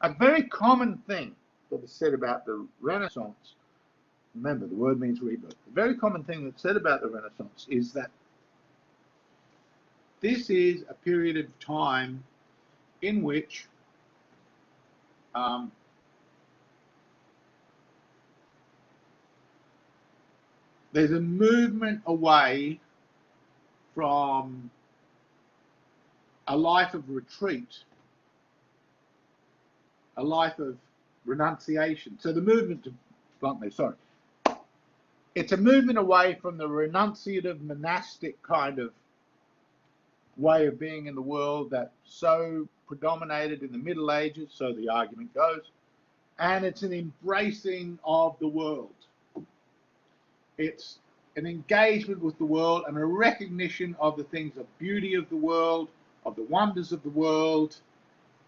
a very common thing that is said about the Renaissance, remember the word means rebirth, a very common thing that's said about the Renaissance is that this is a period of time in which there's a movement away from a life of retreat, a life of renunciation. So the movement, it's a movement away from the renunciative monastic kind of way of being in the world that so predominated in the Middle Ages, so the argument goes, and it's an embracing of the world. It's an engagement with the world and a recognition of the things of beauty of the world, of the wonders of the world,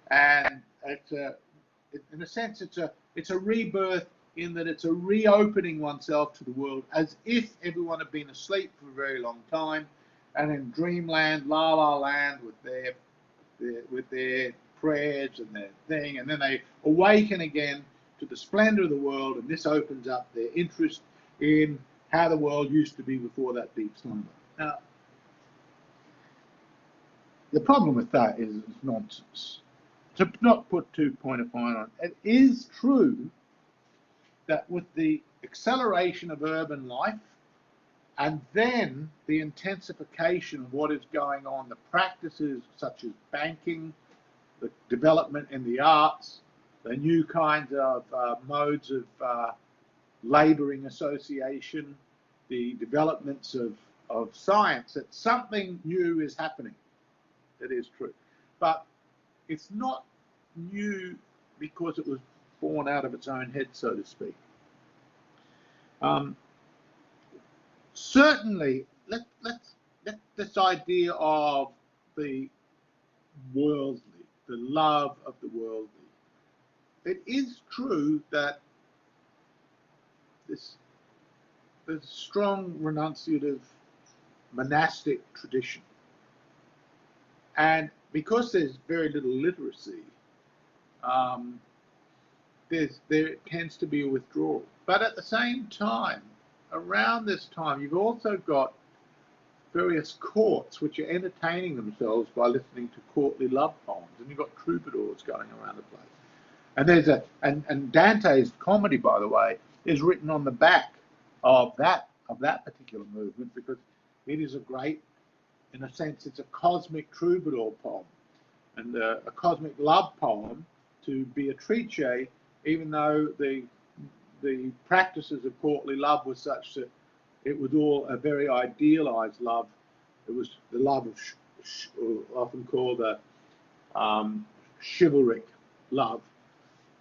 and it's in a sense it's a rebirth in that it's a reopening oneself to the world as if everyone had been asleep for a very long time, and in dreamland, la la land, with their prayers and their thing, and then they awaken again to the splendor of the world, and this opens up their interest in how the world used to be before that deep slumber. Now, the problem with that is it's nonsense. To not put too point a fine on it, it is true that with the acceleration of urban life and then the intensification of what is going on, the practices such as banking, the development in the arts, the new kinds of modes of labouring association, the developments of science, that something new is happening. It is true. But it's not new because it was born out of its own head, so to speak. Certainly, let this idea of the worldly, the love of the worldly. It is true that there's a strong renunciative monastic tradition, and because there's very little literacy, um, there tends to be a withdrawal. But at the same time, around this time, you've also got various courts which are entertaining themselves by listening to courtly love poems, and you've got troubadours going around the place. And there's and Dante's comedy, by the way, is written on the back of that particular movement, because it is a great, in a sense, it's a cosmic troubadour poem and a cosmic love poem to Beatrice, even though the practices of courtly love were such that it was all a very idealized love. It was the love of often called a chivalric love.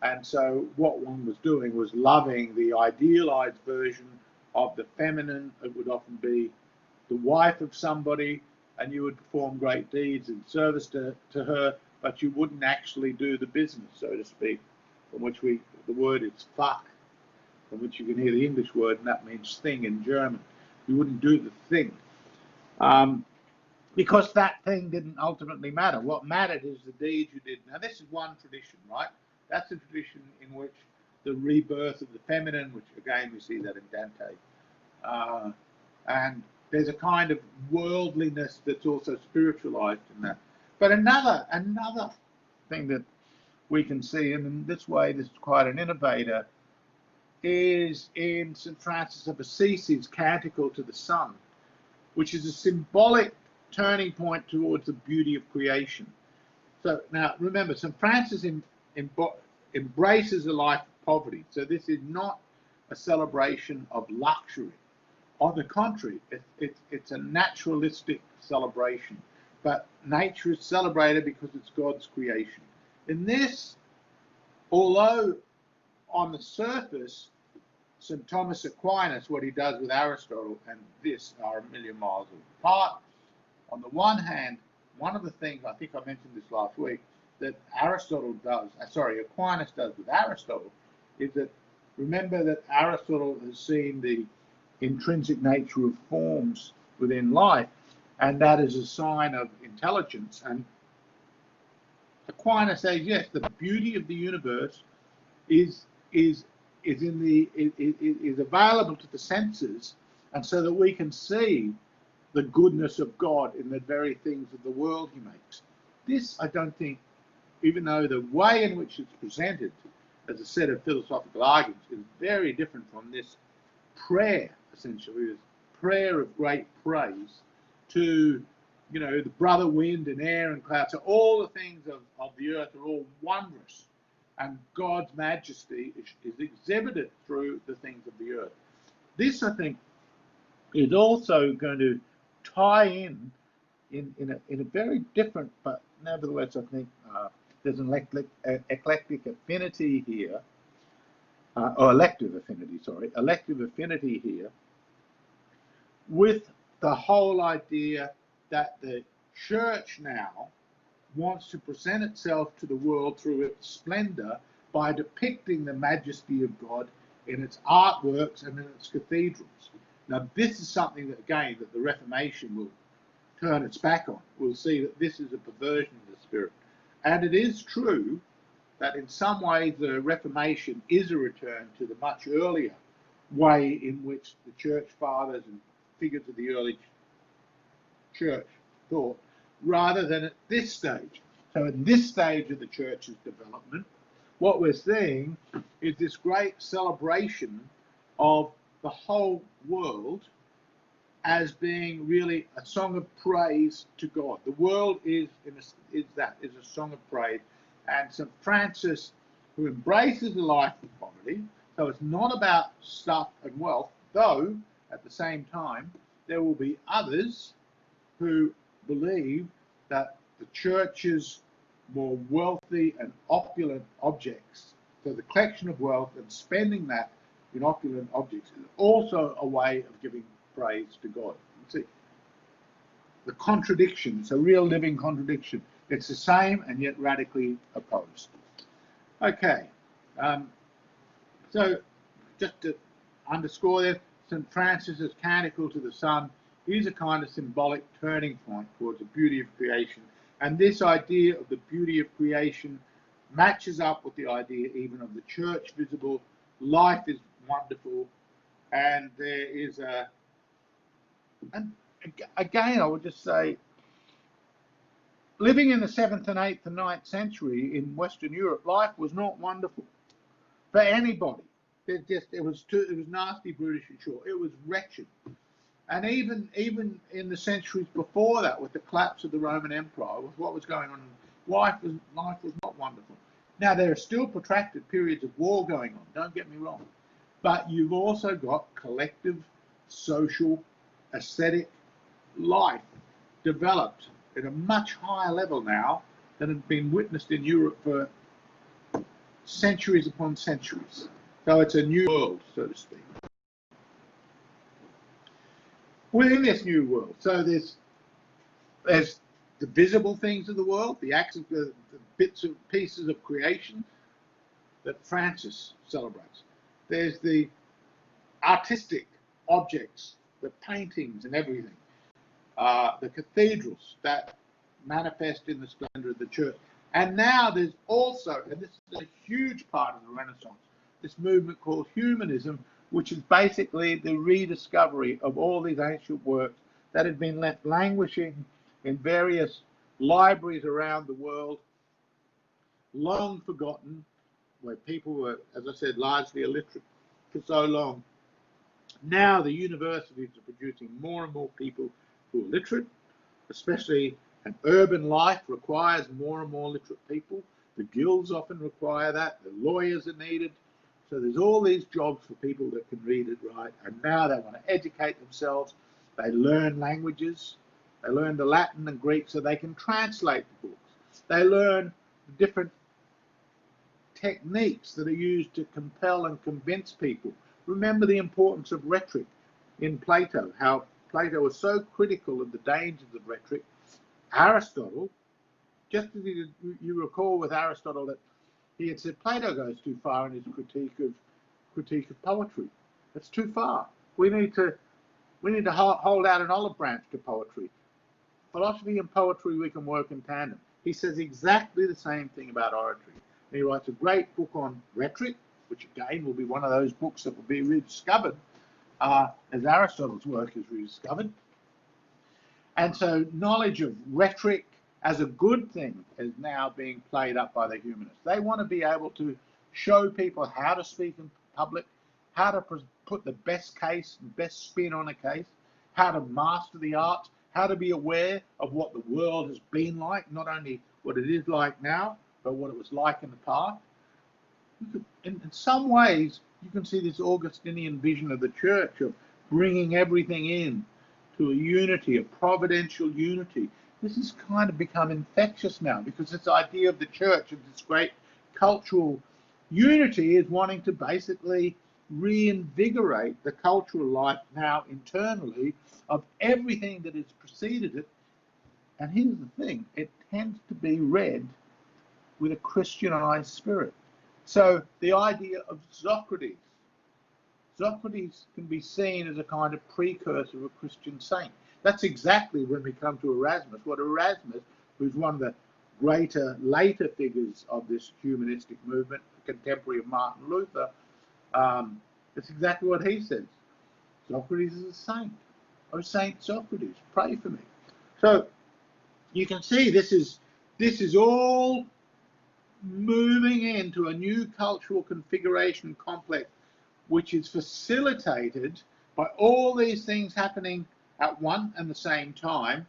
And so what one was doing was loving the idealized version of the feminine. It would often be the wife of somebody, and you would perform great deeds in service to her, but you wouldn't actually do the business, so to speak, from which the word is fuck, from which you can hear the English word, and that means thing in German. You wouldn't do the thing. Because that thing didn't ultimately matter. What mattered is the deeds you did. Now, this is one tradition, right? That's a tradition in which the rebirth of the feminine, which again we see that in Dante, and there's a kind of worldliness that's also spiritualized in that. But another thing that we can see, and in this way, this is quite an innovator, is in St. Francis of Assisi's Canticle to the Sun, which is a symbolic turning point towards the beauty of creation. So now remember, St. Francis embraces a life of poverty. So this is not a celebration of luxury. On the contrary, it's a naturalistic celebration. But nature is celebrated because it's God's creation. In this, although on the surface, St. Thomas Aquinas, what he does with Aristotle and this are a million miles apart. On the one hand, one of the things, I think I mentioned this last week, that Aquinas does with Aristotle is that, remember that Aristotle has seen the intrinsic nature of forms within life, and that is a sign of intelligence. And Aquinas says, yes, the beauty of the universe is available to the senses, and so that we can see the goodness of God in the very things of the world he makes. This, I don't think, even though the way in which it's presented as a set of philosophical arguments is very different from this prayer, essentially, this prayer of great praise to, the brother wind and air and clouds. So all the things of the earth are all wondrous, and God's majesty is exhibited through the things of the earth. This, I think, is also going to tie in a very different, but nevertheless, I think there's an eclectic affinity here, or elective affinity here, with the whole idea that the church now wants to present itself to the world through its splendor by depicting the majesty of God in its artworks and in its cathedrals. Now, this is something that, again, that the Reformation will turn its back on. We'll see that this is a perversion of the spirit. And it is true that in some ways the Reformation is a return to the much earlier way in which the church fathers and figures of the early church thought, rather than at this stage. So in this stage of the church's development, what we're seeing is this great celebration of the whole world as being really a song of praise to God. The world is a song of praise. And St. Francis, who embraces a life of poverty, so it's not about stuff and wealth, though at the same time there will be others who believe that the church's more wealthy and opulent objects, so the collection of wealth and spending that in opulent objects, is also a way of giving praise to God. You see, the contradiction, it's a real living contradiction. It's the same and yet radically opposed. Okay, so just to underscore that, St. Francis's Canticle to the Sun is a kind of symbolic turning point towards the beauty of creation. And this idea of the beauty of creation matches up with the idea even of the church visible. Life is wonderful, and there is and again, I would just say, living in the 7th and 8th and 9th century in Western Europe, life was not wonderful for anybody. It was nasty, brutish, and short. It was wretched. And even in the centuries before that, with the collapse of the Roman Empire, with what was going on, life was not wonderful. Now, there are still protracted periods of war going on, don't get me wrong. But you've also got collective, social, aesthetic life developed at a much higher level now than had been witnessed in Europe for centuries upon centuries. So it's a new world, so to speak. Within this new world, so there's the visible things of the world, the acts of the bits and pieces of creation that Francis celebrates. There's the artistic objects, the paintings and everything, the cathedrals that manifest in the splendor of the church. And now there's also, and this is a huge part of the Renaissance, this movement called humanism, which is basically the rediscovery of all these ancient works that had been left languishing in various libraries around the world, long forgotten, where people were, as I said, largely illiterate for so long. Now the universities are producing more and more people who are literate, especially an urban life requires more and more literate people. The guilds often require that. The lawyers are needed. So there's all these jobs for people that can read and write, and now they want to educate themselves. They learn languages. They learn the Latin and Greek so they can translate the books. They learn the different techniques that are used to compel and convince people. Remember the importance of rhetoric in Plato, how Plato was so critical of the dangers of rhetoric. Aristotle, just as you recall with Aristotle that he had said Plato goes too far in his critique of poetry. It's too far. We need to hold out an olive branch to poetry. Philosophy and poetry, we can work in tandem. He says exactly the same thing about oratory. And he writes a great book on rhetoric, which again will be one of those books that will be rediscovered as Aristotle's work is rediscovered. And so knowledge of rhetoric as a good thing is now being played up by the humanists. They want to be able to show people how to speak in public, how to put the best case, best spin on a case, how to master the arts, how to be aware of what the world has been like, not only what it is like now, but what it was like in the past. In some ways, you can see this Augustinian vision of the church of bringing everything in to a unity, a providential unity. This has kind of become infectious now because this idea of the church, of this great cultural unity, is wanting to basically reinvigorate the cultural life now internally of everything that has preceded it. And here's the thing, it tends to be read with a Christianized spirit. So the idea of Socrates can be seen as a kind of precursor of a Christian saint. That's exactly when we come to Erasmus. What Erasmus, who's one of the greater later figures of this humanistic movement, a contemporary of Martin Luther, that's exactly what he says. Socrates is a saint. Oh, Saint Socrates, pray for me. So you can see this is all moving into a new cultural configuration complex, which is facilitated by all these things happening at one and the same time,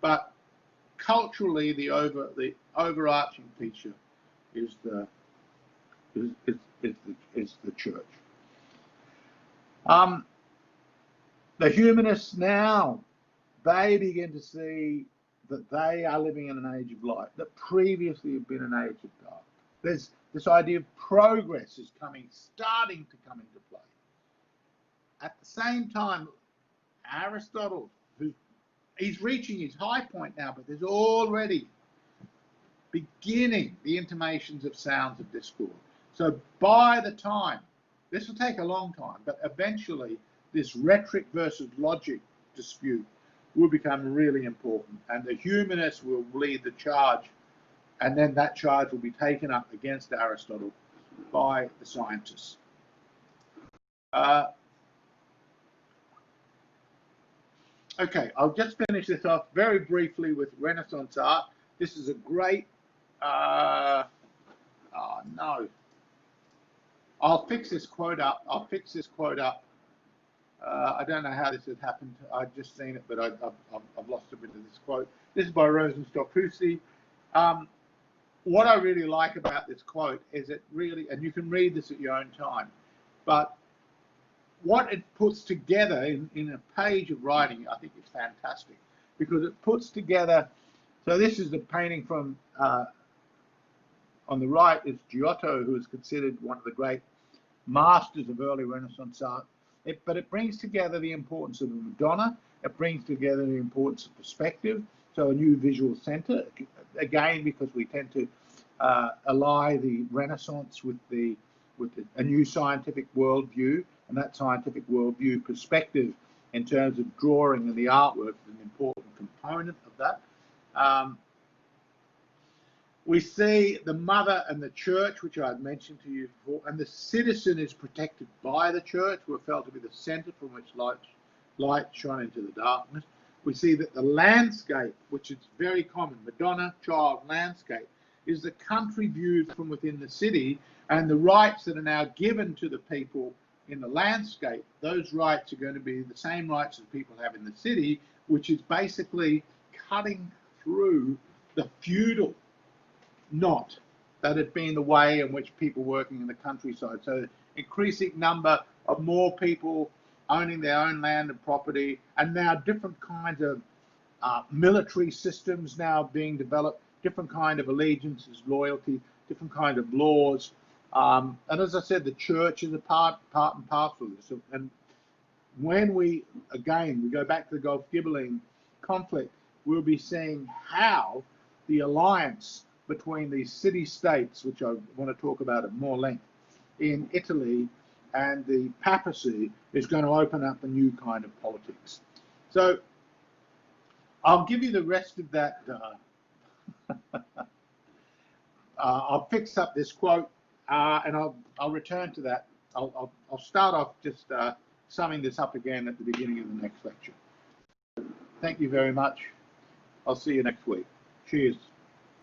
but culturally the overarching feature is the church. The humanists now, they begin to see that they are living in an age of light that previously had been an age of dark. There's this idea of progress is starting to come into play. At the same time, Aristotle, he's reaching his high point now, but there's already beginning the intimations of sounds of discord. So by the time, this will take a long time, but eventually this rhetoric versus logic dispute will become really important, and the humanists will lead the charge, and then that charge will be taken up against Aristotle by the scientists. Okay, I'll just finish this off very briefly with Renaissance art. This is a great, oh no, I'll fix this quote up. I don't know how this has happened. I've just seen it, but I've lost a bit of this quote. This is by Rosenstock-Huessy. What I really like about this quote is it really, and you can read this at your own time, but what it puts together in a page of writing, I think is fantastic, because it puts together, so this is the painting from, on the right is Giotto, who is considered one of the great masters of early Renaissance art. But it brings together the importance of the Madonna, it brings together the importance of perspective, so a new visual center, again, because we tend to ally the Renaissance with a new scientific worldview, and that scientific worldview perspective in terms of drawing and the artwork is an important component of that. We see the mother and the church, which I've mentioned to you before, and the citizen is protected by the church. We're felt to be the center from which light shone into the darkness. We see that the landscape, which is very common, Madonna, child, landscape, is the country viewed from within the city, and the rights that are now given to the people in the landscape, those rights are going to be the same rights as people have in the city, which is basically cutting through the feudal knot that had been the way in which people working in the countryside. So increasing number of more people owning their own land and property, and now different kinds of military systems now being developed, different kind of allegiances, loyalty, different kind of laws. And as I said, the church is a part and parcel of this. And when we go back to the Gulf Ghibelline conflict, we'll be seeing how the alliance between these city-states, which I want to talk about at more length, in Italy and the papacy is going to open up a new kind of politics. So I'll give you the rest of that. I'll fix up this quote and I'll return to that. I'll start off just summing this up again at the beginning of the next lecture. Thank you very much. I'll see you next week. Cheers.